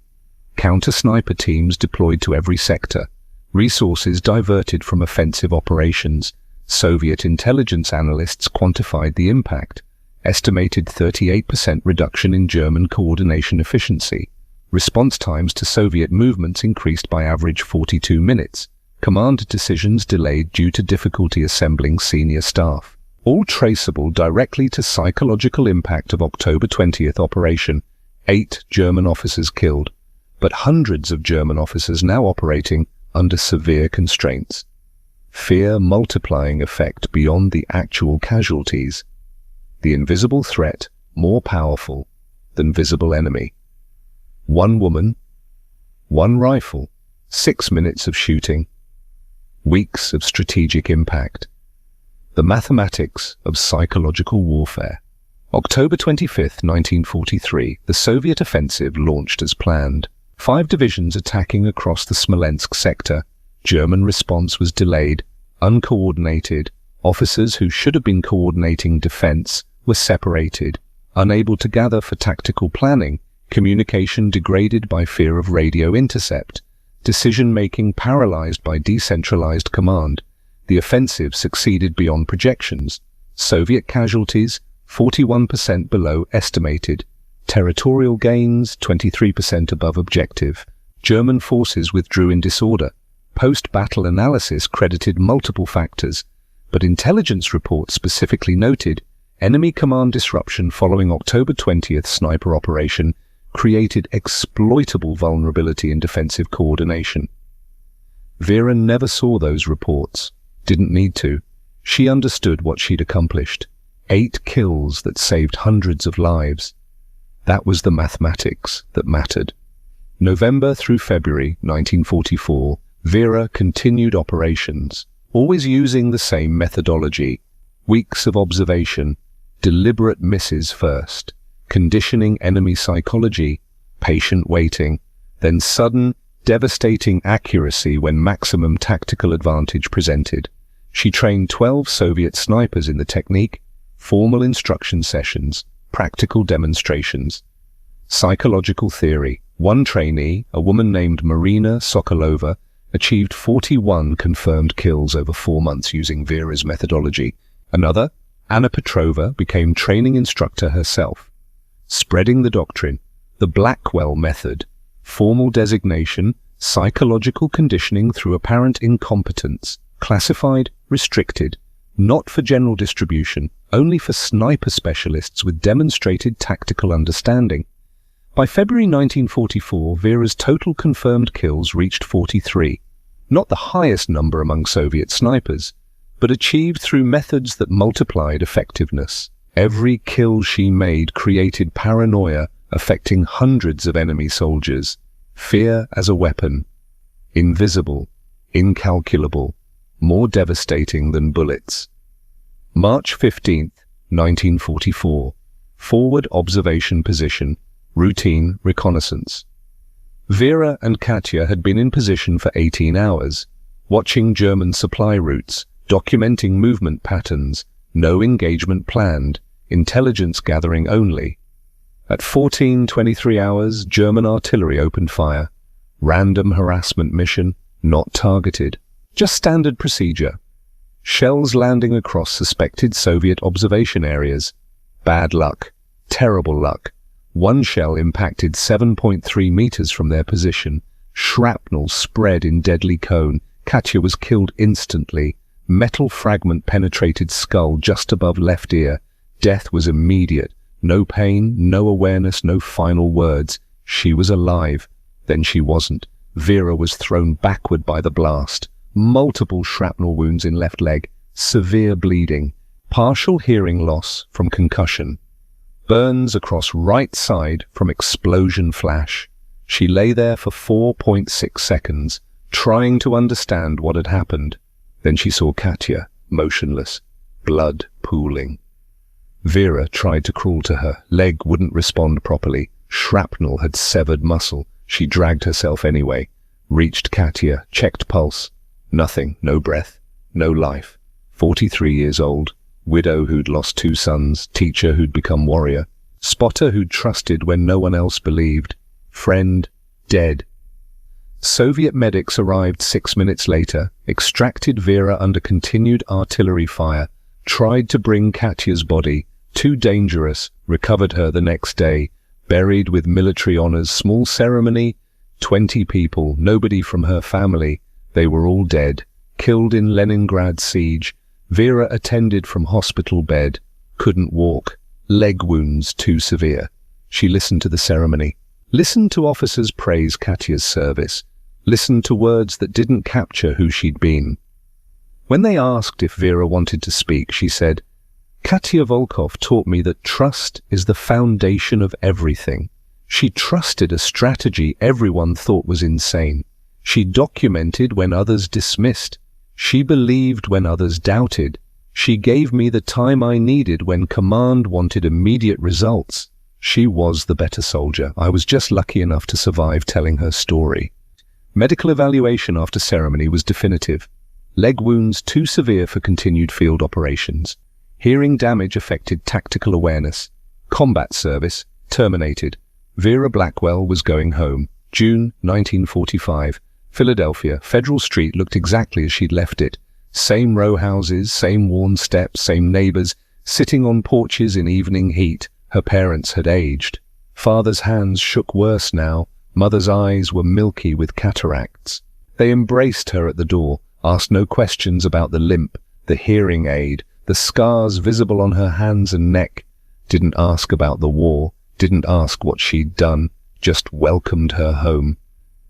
Counter-sniper teams deployed to every sector. Resources diverted from offensive operations. Soviet intelligence analysts quantified the impact. Estimated 38% reduction in German coordination efficiency. Response times to Soviet movements increased by average 42 minutes. Command decisions delayed due to difficulty assembling senior staff. All traceable directly to psychological impact of October 20th operation. 8 German officers killed, but hundreds of German officers now operating under severe constraints. Fear multiplying effect beyond the actual casualties. The invisible threat more powerful than visible enemy. 1 woman, 1 rifle, 6 minutes of shooting. Weeks of strategic impact. The mathematics of psychological warfare. October 25, 1943, the Soviet offensive launched as planned. 5 divisions attacking across the Smolensk sector. German response was delayed, uncoordinated. Officers who should have been coordinating defense were separated, unable to gather for tactical planning, communication degraded by fear of radio intercept, decision-making paralyzed by decentralized command. The offensive succeeded beyond projections. Soviet casualties, 41% below estimated. Territorial gains, 23% above objective. German forces withdrew in disorder. Post-battle analysis credited multiple factors, but intelligence reports specifically noted enemy command disruption following October 20th sniper operation created exploitable vulnerability in defensive coordination. Vera never saw those reports. Didn't need to. She understood what she'd accomplished. 8 kills that saved hundreds of lives. That was the mathematics that mattered. November through February 1944, Vera continued operations, always using the same methodology. Weeks of observation, deliberate misses first, conditioning enemy psychology, patient waiting, then sudden, devastating accuracy when maximum tactical advantage presented. She trained 12 Soviet snipers in the technique, formal instruction sessions, practical demonstrations. Psychological theory. One trainee, a woman named Marina Sokolova, achieved 41 confirmed kills over 4 months using Vera's methodology. Another, Anna Petrova, became training instructor herself. Spreading the doctrine, the Blackwell method, formal designation, psychological conditioning through apparent incompetence, classified, restricted, not for general distribution, only for sniper specialists with demonstrated tactical understanding. By February 1944, Vera's total confirmed kills reached 43, not the highest number among Soviet snipers, but achieved through methods that multiplied effectiveness. Every kill she made created paranoia affecting hundreds of enemy soldiers. Fear as a weapon. Invisible, incalculable, more devastating than bullets. March 15, 1944. Forward observation position. Routine reconnaissance. Vera and Katya had been in position for 18 hours, watching German supply routes, documenting movement patterns, no engagement planned, intelligence gathering only. At 14:23 hours, German artillery opened fire. Random harassment mission, not targeted. Just standard procedure. Shells landing across suspected Soviet observation areas. Bad luck. Terrible luck. One shell impacted 7.3 meters from their position. Shrapnel spread in deadly cone. Katya was killed instantly. Metal fragment penetrated skull just above left ear. Death was immediate. No pain, no awareness, no final words. She was alive. Then she wasn't. Vera was thrown backward by the blast. Multiple shrapnel wounds in left leg. Severe bleeding. Partial hearing loss from concussion. Burns across right side from explosion flash. She lay there for 4.6 seconds, trying to understand what had happened. Then she saw Katya, motionless, blood pooling. Vera tried to crawl to her. Leg wouldn't respond properly. Shrapnel had severed muscle. She dragged herself anyway. Reached Katya, checked pulse. Nothing, no breath, no life. 43 years old. Widow who'd lost 2 sons, teacher who'd become warrior, spotter who'd trusted when no one else believed, friend, dead. Soviet medics arrived 6 minutes later, extracted Vera under continued artillery fire, tried to bring Katya's body, too dangerous, recovered her the next day, buried with military honors, small ceremony, 20 people, nobody from her family, they were all dead, killed in Leningrad siege. Vera attended from hospital bed, couldn't walk, leg wounds too severe. She listened to the ceremony, listened to officers praise Katya's service, listened to words that didn't capture who she'd been. When they asked if Vera wanted to speak, she said, "Katya Volkov taught me that trust is the foundation of everything. She trusted a strategy everyone thought was insane. She documented when others dismissed. She believed when others doubted. She gave me the time I needed when command wanted immediate results. She was the better soldier. I was just lucky enough to survive telling her story." Medical evaluation after ceremony was definitive. Leg wounds too severe for continued field operations. Hearing damage affected tactical awareness. Combat service terminated. Vera Blackwell was going home. June 1945. Philadelphia. Federal Street looked exactly as she'd left it. Same row houses, same worn steps, same neighbors, sitting on porches in evening heat. Her parents had aged. Father's hands shook worse now. Mother's eyes were milky with cataracts. They embraced her at the door, asked no questions about the limp, the hearing aid, the scars visible on her hands and neck. Didn't ask about the war, didn't ask what she'd done, just welcomed her home.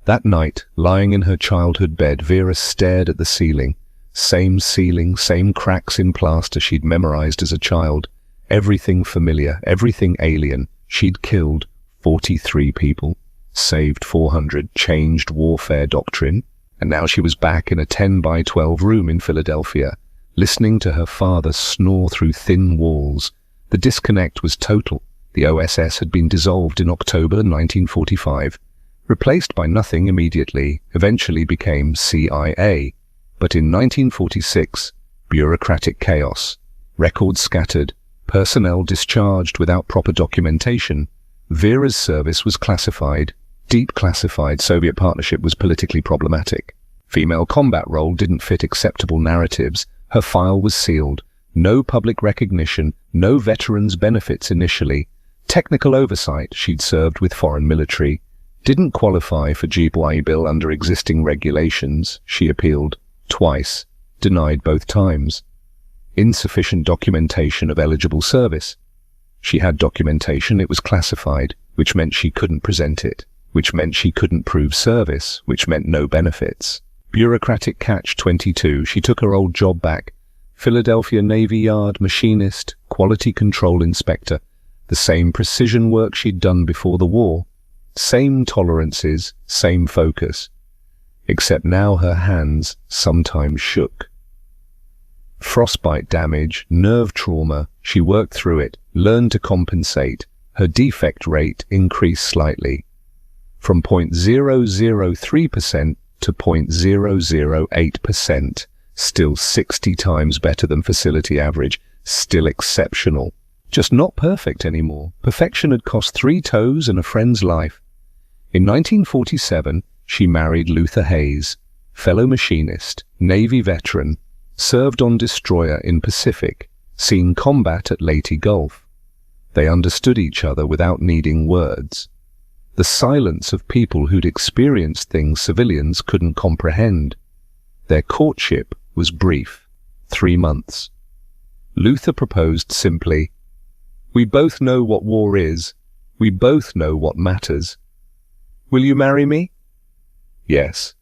That night, lying in her childhood bed, Vera stared at the ceiling. Same ceiling, same cracks in plaster she'd memorized as a child. Everything familiar, everything alien. She'd killed 43 people, saved 400, changed warfare doctrine, and now she was back in a 10 by 12 room in Philadelphia, listening to her father snore through thin walls. The disconnect was total. The OSS had been dissolved in October 1945, replaced by nothing immediately, eventually became CIA. But in 1946, bureaucratic chaos, records scattered, personnel discharged without proper documentation. Vera's service was classified, deep classified. Soviet partnership was politically problematic. Female combat role didn't fit acceptable narratives. Her file was sealed. No public recognition, no veterans' benefits initially. Technical oversight, she'd served with foreign military. Didn't qualify for GBY bill under existing regulations. She appealed twice, denied both times. Insufficient documentation of eligible service. She had documentation, it was classified, which meant she couldn't present it, which meant she couldn't prove service, which meant no benefits. Bureaucratic catch-22, she took her old job back. Philadelphia Navy Yard machinist, quality control inspector. The same precision work she'd done before the war. Same tolerances, same focus. Except now her hands sometimes shook. Frostbite damage, nerve trauma, she worked through it, learned to compensate. Her defect rate increased slightly, from 0.003% to 0.008%, still 60 times better than facility average, still exceptional. Just not perfect anymore. Perfection had cost 3 toes and a friend's life. In 1947, she married Luther Hayes, fellow machinist, Navy veteran, served on destroyer in Pacific, seen combat at Leyte Gulf. They understood each other without needing words. The silence of people who'd experienced things civilians couldn't comprehend. Their courtship was brief, 3 months. Luther proposed simply, "We both know what war is. We both know what matters. Will you marry me?" Yes.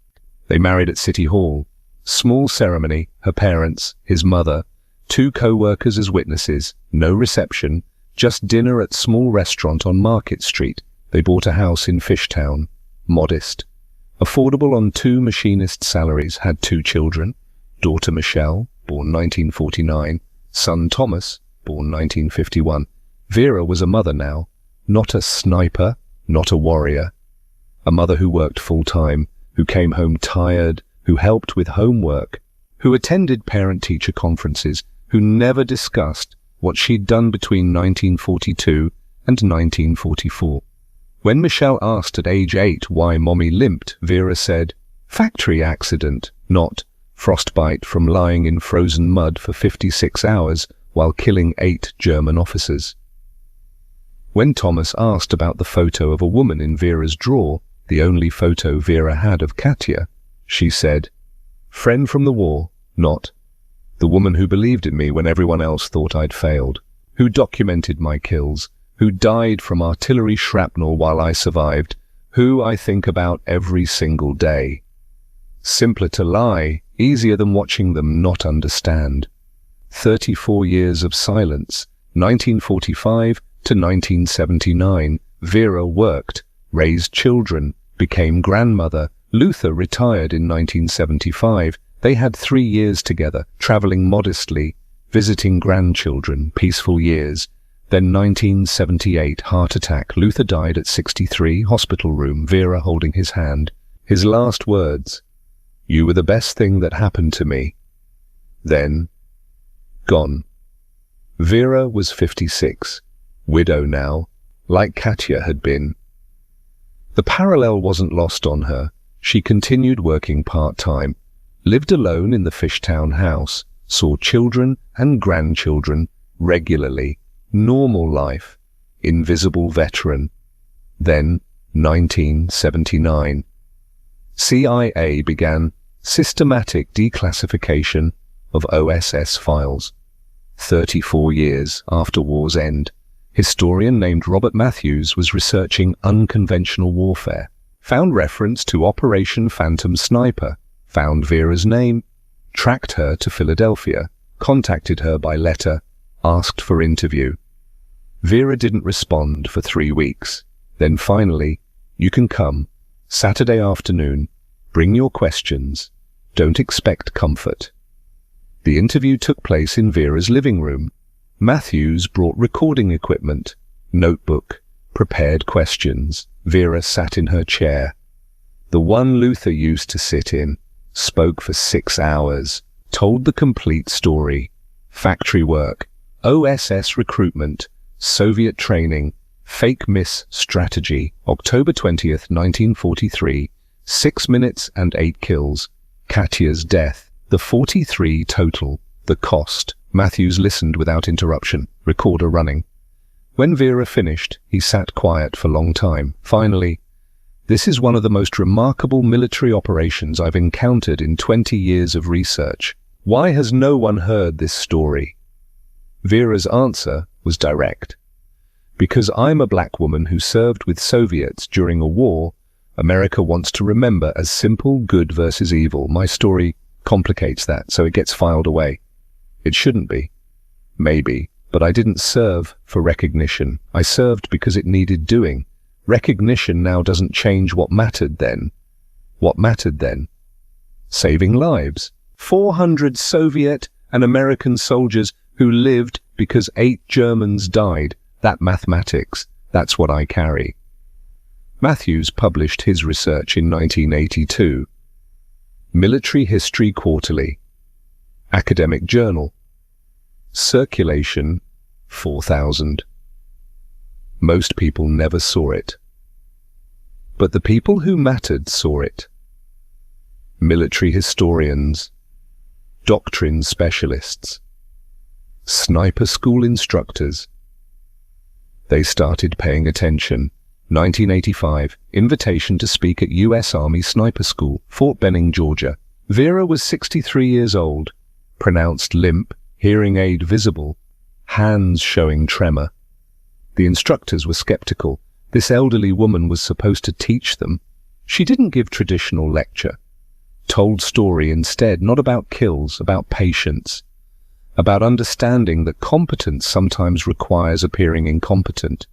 They married at City Hall. Small ceremony, her parents, his mother, 2 co-workers as witnesses, no reception, just dinner at small restaurant on Market Street. They bought a house in Fishtown, modest, affordable on 2 machinist salaries, had 2 children, daughter Michelle, born 1949, son Thomas, born 1951. Vera was a mother now, not a sniper, not a warrior. A mother who worked full-time, who came home tired, who helped with homework, who attended parent-teacher conferences, who never discussed what she'd done between 1942 and 1944. When Michelle asked at age 8 why Mommy limped, Vera said, "Factory accident," not frostbite from lying in frozen mud for 56 hours while killing 8 German officers. When Thomas asked about the photo of a woman in Vera's drawer, the only photo Vera had of Katya, she said, "Friend from the war, not the woman who believed in me when everyone else thought I'd failed, who documented my kills, who died from artillery shrapnel while I survived, who I think about every single day." Simpler to lie, easier than watching them not understand. 34 years of silence, 1945 to 1979, Vera worked, raised children, became grandmother. Luther retired in 1975. They had 3 years together, traveling modestly, visiting grandchildren, peaceful years. Then 1978, heart attack. Luther died at 63, hospital room, Vera holding his hand. His last words, "You were the best thing that happened to me." Then, gone. Vera was 56, widow now, like Katya had been. The parallel wasn't lost on her. She continued working part-time, lived alone in the Fishtown house, saw children and grandchildren regularly, normal life, invisible veteran. Then, 1979, CIA began systematic declassification of OSS files. 34 years after war's end, historian named Robert Matthews was researching unconventional warfare, found reference to Operation Phantom Sniper, found Vera's name, tracked her to Philadelphia, contacted her by letter, asked for interview. Vera didn't respond for 3 weeks. Then finally, "You can come. Saturday afternoon. Bring your questions. Don't expect comfort." The interview took place in Vera's living room. Matthews brought recording equipment, notebook, prepared questions. Vera sat in her chair, the one Luther used to sit in, spoke for 6 hours, told the complete story. Factory work, OSS recruitment, Soviet training, fake miss strategy, October 20th, 1943, 6 minutes and 8 kills. Katya's death, the 43 total, the cost. Matthews listened without interruption, recorder running. When Vera finished, he sat quiet for a long time. Finally, "This is one of the most remarkable military operations I've encountered in 20 years of research. Why has no one heard this story?" Vera's answer was direct. "Because I'm a black woman who served with Soviets during a war America wants to remember as simple good versus evil. My story complicates that, so it gets filed away. It shouldn't be. Maybe. But I didn't serve for recognition. I served because it needed doing. Recognition now doesn't change what mattered then. What mattered then? Saving lives. 400 Soviet and American soldiers who lived because 8 Germans died. That mathematics, that's what I carry." Matthews published his research in 1982. Military History Quarterly. Academic Journal. Circulation 4,000. Most people never saw it. But the people who mattered saw it. Military historians, doctrine specialists, sniper school instructors. They started paying attention. 1985, invitation to speak at U.S. Army Sniper School, Fort Benning, Georgia. Vera was 63 years old, pronounced limp, hearing aid visible, hands showing tremor. The instructors were skeptical. This elderly woman was supposed to teach them. She didn't give traditional lecture. Told story instead, not about kills, about patience, about understanding that competence sometimes requires appearing incompetent,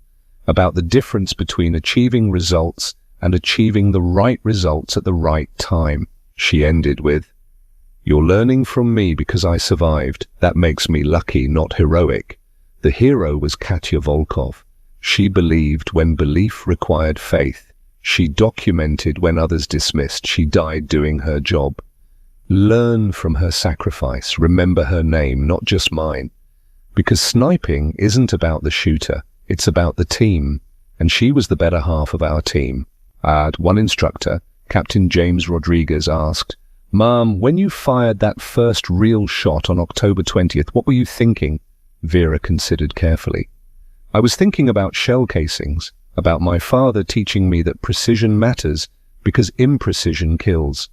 about the difference between achieving results and achieving the right results at the right time. She ended with, "You're learning from me because I survived. That makes me lucky, not heroic." The hero was Katya Volkov. She believed when belief required faith. She documented when others dismissed. She died doing her job. Learn from her sacrifice. Remember her name, not just mine. Because sniping isn't about the shooter. It's about the team. And she was the better half of our team. One instructor, Captain James Rodriguez, asked, "Mom, when you fired that first real shot on October 20th, what were you thinking?" Vera considered carefully. "I was thinking about shell casings, about my father teaching me that precision matters because imprecision kills,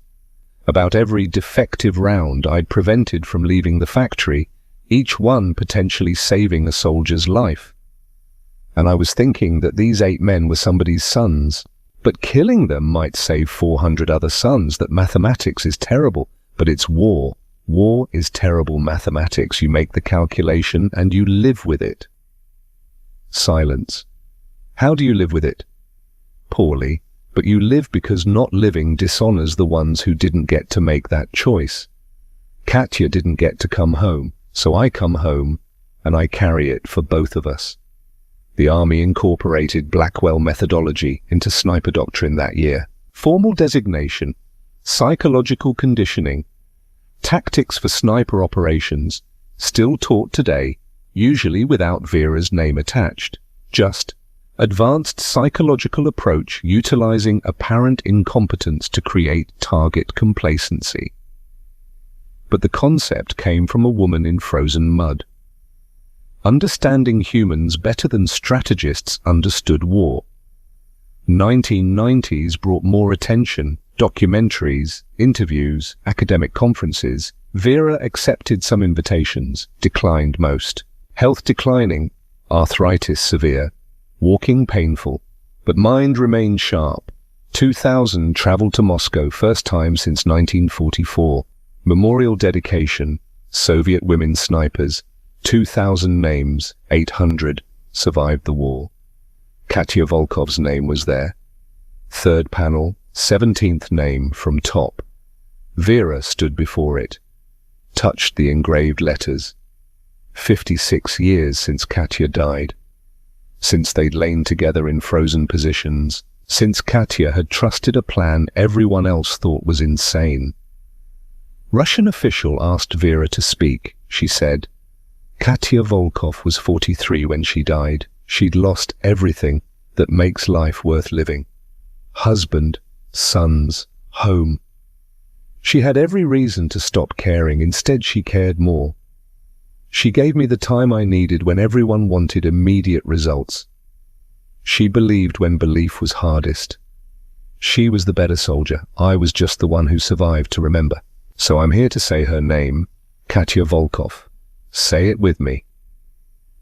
about every defective round I'd prevented from leaving the factory, each one potentially saving a soldier's life. And I was thinking that these 8 men were somebody's sons, but killing them might save 400 other sons, that mathematics is terrible, but it's war. War is terrible mathematics. You make the calculation and you live with it." Silence. How do you live with it? Poorly, but you live because not living dishonors the ones who didn't get to make that choice. Katya didn't get to come home, so I come home, and I carry it for both of us. The Army incorporated Blackwell methodology into sniper doctrine that year. Formal designation, psychological conditioning, tactics for sniper operations, still taught today, usually without Vera's name attached. Just advanced psychological approach utilizing apparent incompetence to create target complacency. But the concept came from a woman in frozen mud. Understanding humans better than strategists understood war. 1990s brought more attention, documentaries, interviews, academic conferences. Vera accepted some invitations, declined most. Health declining, arthritis severe, walking painful, but mind remained sharp. 2000 traveled to Moscow, first time since 1944. Memorial dedication, Soviet women snipers, 2,000 names, 800 survived the war. Katya Volkov's name was there. Third panel, 17th name from top. Vera stood before it, touched the engraved letters. 56 years since Katya died. Since they'd lain together in frozen positions. Since Katya had trusted a plan everyone else thought was insane. Russian official asked Vera to speak. She said, Katya Volkov was 43 when she died. She'd lost everything that makes life worth living. Husband, sons, home. She had every reason to stop caring. Instead, she cared more. She gave me the time I needed when everyone wanted immediate results. She believed when belief was hardest. She was the better soldier. I was just the one who survived to remember. So I'm here to say her name, Katya Volkov. Say it with me.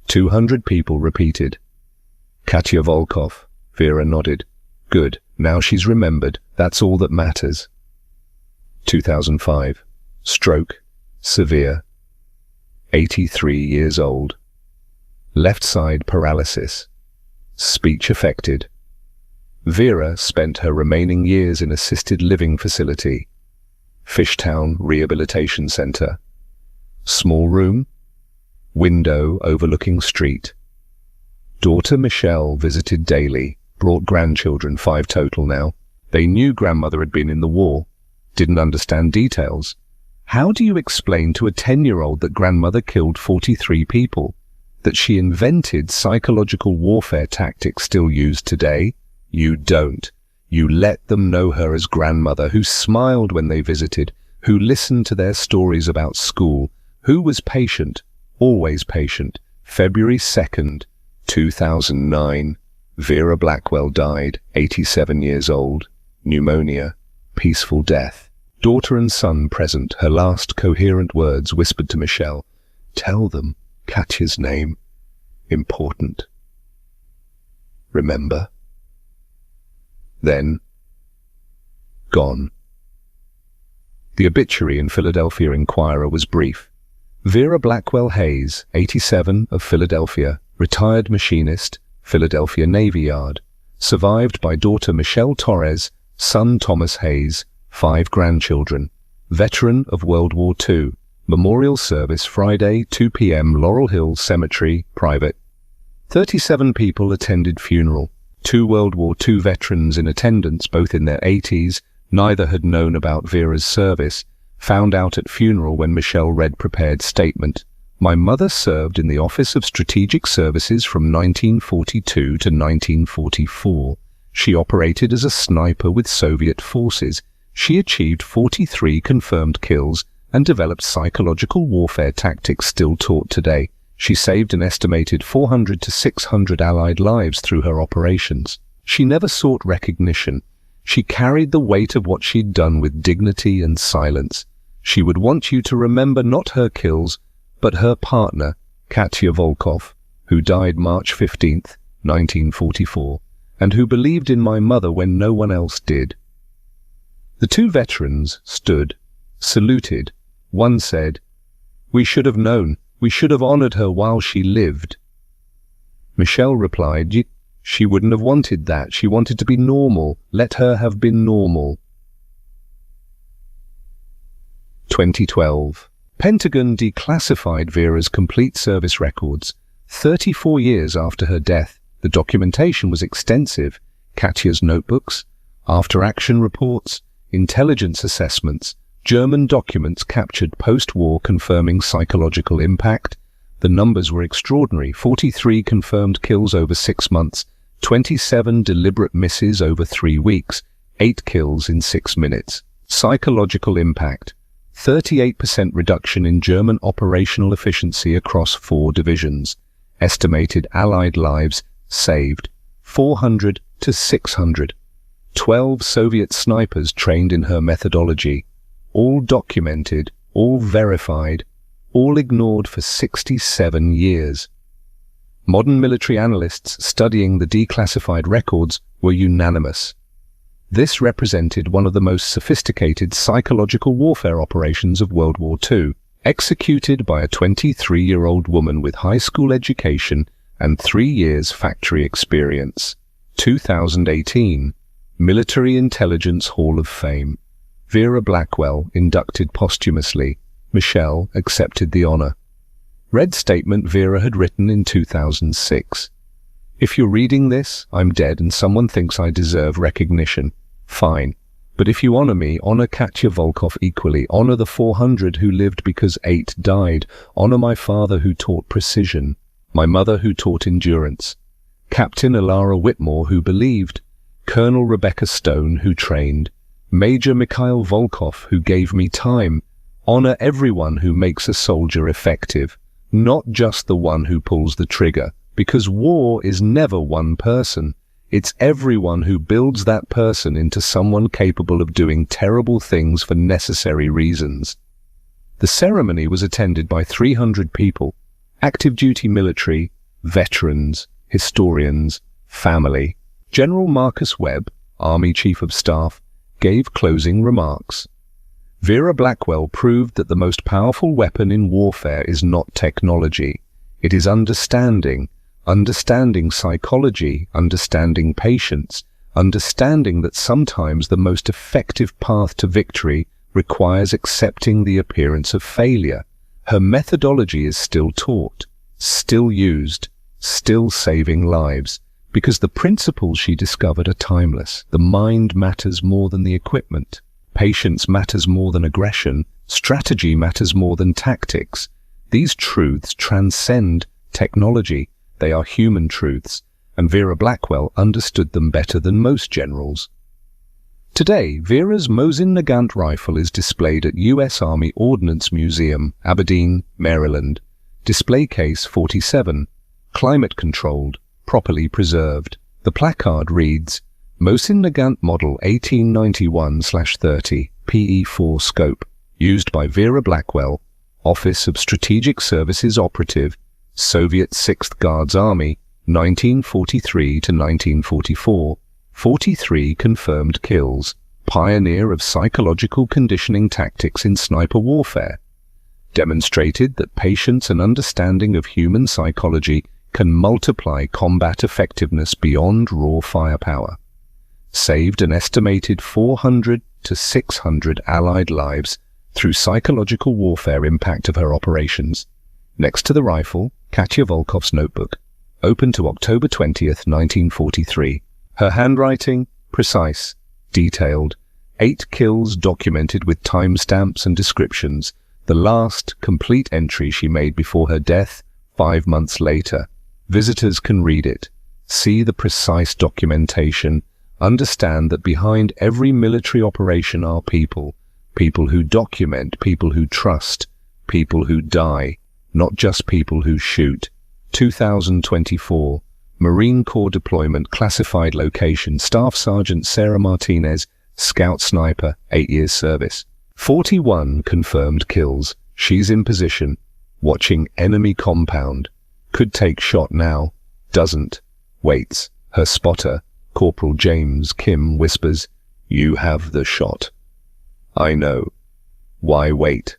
200 people repeated. Katya Volkov. Vera nodded. Good. Now she's remembered. That's all that matters. 2005. Stroke. Severe. 83 years old. Left side paralysis. Speech affected. Vera spent her remaining years in assisted living facility. Fishtown Rehabilitation Center. Small room. Window overlooking street. Daughter Michelle visited daily. Brought grandchildren, 5 total now. They knew grandmother had been in the war. Didn't understand details. How do you explain to a 10-year-old that grandmother killed 43 people? That she invented psychological warfare tactics still used today? You don't. You let them know her as grandmother, who smiled when they visited, who listened to their stories about school, who was patient, always patient. February 2nd, 2009. Vera Blackwell died, 87 years old. Pneumonia. Peaceful death. Daughter and son present, her last coherent words whispered to Michelle. Tell them Katya's name. Important. Remember. Then, gone. The obituary in Philadelphia Inquirer was brief. Vera Blackwell Hayes, 87, of Philadelphia, retired machinist, Philadelphia Navy Yard, survived by daughter Michelle Torres, son Thomas Hayes, 5 grandchildren, veteran of World War II, memorial service Friday, 2 p.m. Laurel Hill Cemetery, private. 37 people attended funeral. 2 World War II veterans in attendance, both in their 80s, neither had known about Vera's service, found out at funeral when Michelle read prepared statement. My mother served in the Office of Strategic Services from 1942 to 1944. She operated as a sniper with Soviet forces. She achieved 43 confirmed kills and developed psychological warfare tactics still taught today. She saved an estimated 400 to 600 Allied lives through her operations. She never sought recognition. She carried the weight of what she'd done with dignity and silence. She would want you to remember not her kills, but her partner, Katya Volkov, who died March 15, 1944, and who believed in my mother when no one else did. The 2 veterans stood, saluted. One said, "We should have known. We should have honored her while she lived." Michelle replied, "She wouldn't have wanted that. She wanted to be normal. Let her have been normal." 2012. Pentagon declassified Vera's complete service records. 34 years after her death, the documentation was extensive. Katya's notebooks, After-action reports, intelligence assessments, German documents captured post-war confirming psychological impact. The numbers were extraordinary: 43 confirmed kills over 6 months, 27 deliberate misses over 3 weeks, 8 kills in 6 minutes. Psychological impact: 38% reduction in German operational efficiency across 4 divisions. Estimated Allied lives saved: 400 to 600. 12 Soviet snipers trained in her methodology. All documented, all verified, all ignored for 67 years. Modern military analysts studying the declassified records were unanimous. This represented one of the most sophisticated psychological warfare operations of World War II, executed by a 23-year-old woman with high school education and 3 years factory experience. 2018, Military Intelligence Hall of Fame. Vera Blackwell inducted posthumously. Michelle accepted the honor. Read statement Vera had written in 2006. If you're reading this, I'm dead and someone thinks I deserve recognition. Fine. But if you honor me, honor Katya Volkov equally. Honor the 400 who lived because 8 died. Honor my father who taught precision. My mother who taught endurance. Captain Alara Whitmore who believed. Colonel Rebecca Stone who trained. Major Mikhail Volkov who gave me time. Honor everyone who makes a soldier effective, not just the one who pulls the trigger, because war is never one person. It's everyone who builds that person into someone capable of doing terrible things for necessary reasons. The ceremony was attended by 300 people, active duty military, veterans, historians, family. General Marcus Webb, Army Chief of Staff, gave closing remarks. Vera Blackwell proved that the most powerful weapon in warfare is not technology. It is understanding psychology, understanding patience, understanding that sometimes the most effective path to victory requires accepting the appearance of failure. Her methodology is still taught, still used, still saving lives, because the principles she discovered are timeless. The mind matters more than the equipment. Patience matters more than aggression. Strategy matters more than tactics. These truths transcend technology. They are human truths, and Vera Blackwell understood them better than most generals. Today, Vera's Mosin Nagant rifle is displayed at U.S. Army Ordnance Museum, Aberdeen, Maryland. Display case 47, climate-controlled, properly preserved. The placard reads, Mosin Nagant Model 1891/30, PE4 scope, used by Vera Blackwell, Office of Strategic Services Operative, Soviet 6th Guards Army, 1943 to 1944, 43 confirmed kills, pioneer of psychological conditioning tactics in sniper warfare, demonstrated that patience and understanding of human psychology can multiply combat effectiveness beyond raw firepower, saved an estimated 400 to 600 Allied lives through psychological warfare impact of her operations. Next to the rifle, Katya Volkov's notebook, open to October 20th, 1943. Her handwriting, precise, detailed, 8 kills documented with timestamps and descriptions, the last complete entry she made before her death 5 months later. Visitors can read it, see the precise documentation, understand that behind every military operation are people who document, people who trust, people who die, not just people who shoot. 2024, Marine Corps deployment, classified location, Staff Sergeant Sarah Martinez, Scout Sniper, 8 years service. 41 confirmed kills. She's in position, watching enemy compound. Could take shot now, doesn't. Waits. Her spotter, Corporal James Kim, whispers, "You have the shot." I know. Why wait?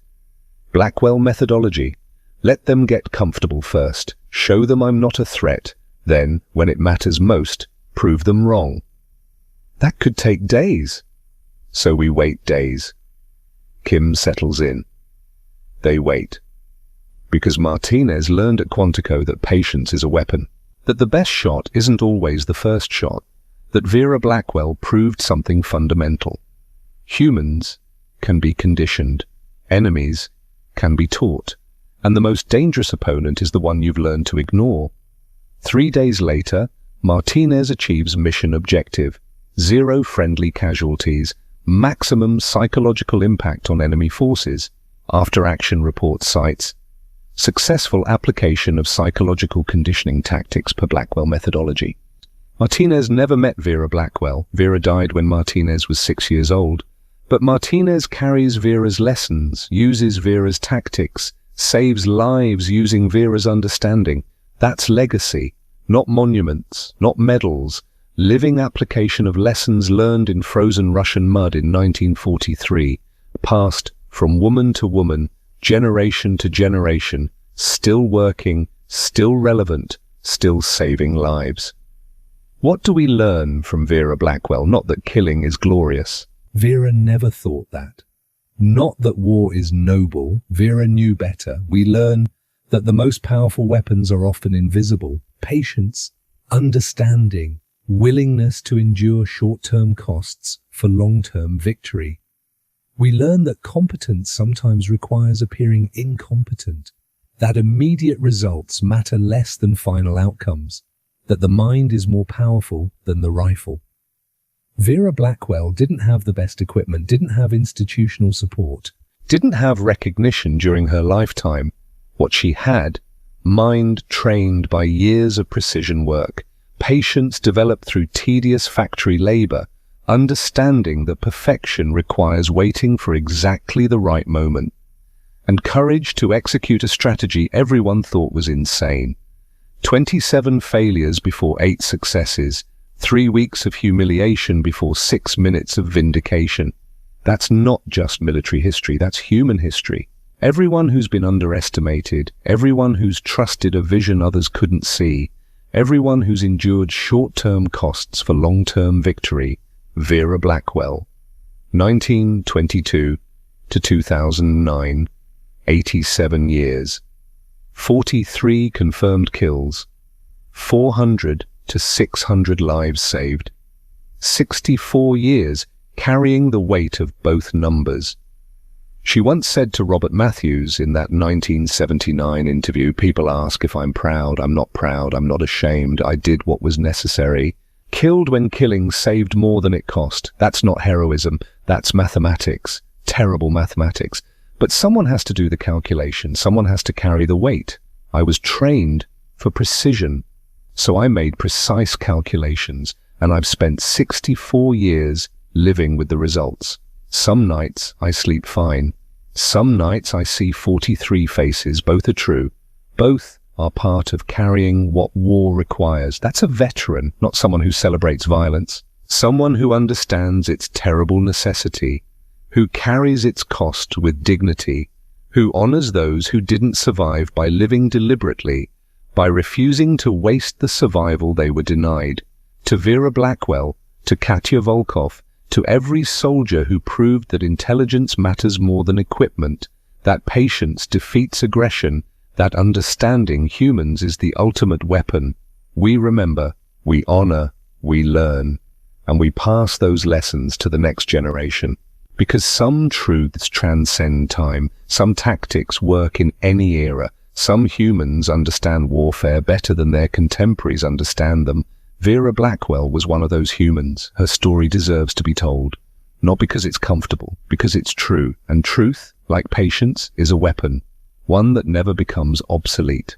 Blackwell methodology. Let them get comfortable first. Show them I'm not a threat. Then, when it matters most, prove them wrong. That could take days. So we wait days. Kim settles in. They wait. Because Martinez learned at Quantico that patience is a weapon, that the best shot isn't always the first shot, that Vera Blackwell proved something fundamental. Humans can be conditioned, enemies can be taught, and the most dangerous opponent is the one you've learned to ignore. 3 days later, Martinez achieves mission objective: 0 friendly casualties, maximum psychological impact on enemy forces. After-action report cites successful application of psychological conditioning tactics per Blackwell methodology. Martinez never met Vera Blackwell. Vera died when Martinez was 6 years old. But Martinez carries Vera's lessons, uses Vera's tactics, saves lives using Vera's understanding. That's legacy, not monuments, not medals. Living application of lessons learned in frozen Russian mud in 1943, passed from woman to woman, generation to generation, still working, still relevant, still saving lives. What do we learn from Vera Blackwell? Not that killing is glorious. Vera never thought that. Not that war is noble. Vera knew better. We learn that the most powerful weapons are often invisible. Patience, understanding, willingness to endure short-term costs for long-term victory. We learn that competence sometimes requires appearing incompetent, that immediate results matter less than final outcomes, that the mind is more powerful than the rifle. Vera Blackwell didn't have the best equipment, didn't have institutional support, Didn't have recognition during her lifetime. What she had, mind trained by years of precision work, patience developed through tedious factory labor, understanding that perfection requires waiting for exactly the right moment, and courage to execute a strategy everyone thought was insane. 27 failures before 8 successes, 3 weeks of humiliation before 6 minutes of vindication. That's not just military history, that's human history. Everyone who's been underestimated, everyone who's trusted a vision others couldn't see, everyone who's endured short-term costs for long-term victory. Vera Blackwell, 1922 to 2009, 87 years, 43 confirmed kills, 400 to 600 lives saved, 64 years carrying the weight of both numbers. She once said to Robert Matthews in that 1979 interview, "People ask if I'm proud. I'm not proud. I'm not ashamed. I did what was necessary. Killed when killing saved more than it cost. That's not heroism. That's mathematics. Terrible mathematics. But someone has to do the calculation. Someone has to carry the weight. I was trained for precision. So I made precise calculations, and I've spent 64 years living with the results. Some nights I sleep fine. Some nights I see 43 faces. Both are true. Both are part of carrying what war requires." That's a veteran, not someone who celebrates violence. Someone who understands its terrible necessity, who carries its cost with dignity, who honors those who didn't survive by living deliberately, by refusing to waste the survival they were denied. To Vera Blackwell, to Katya Volkov, to every soldier who proved that intelligence matters more than equipment, that patience defeats aggression, that understanding humans is the ultimate weapon. We remember, we honor, we learn, and we pass those lessons to the next generation. Because some truths transcend time, some tactics work in any era, some humans understand warfare better than their contemporaries understand them. Vera Blackwell was one of those humans. Her story deserves to be told. Not because it's comfortable, because it's true. And truth, like patience, is a weapon. One that never becomes obsolete.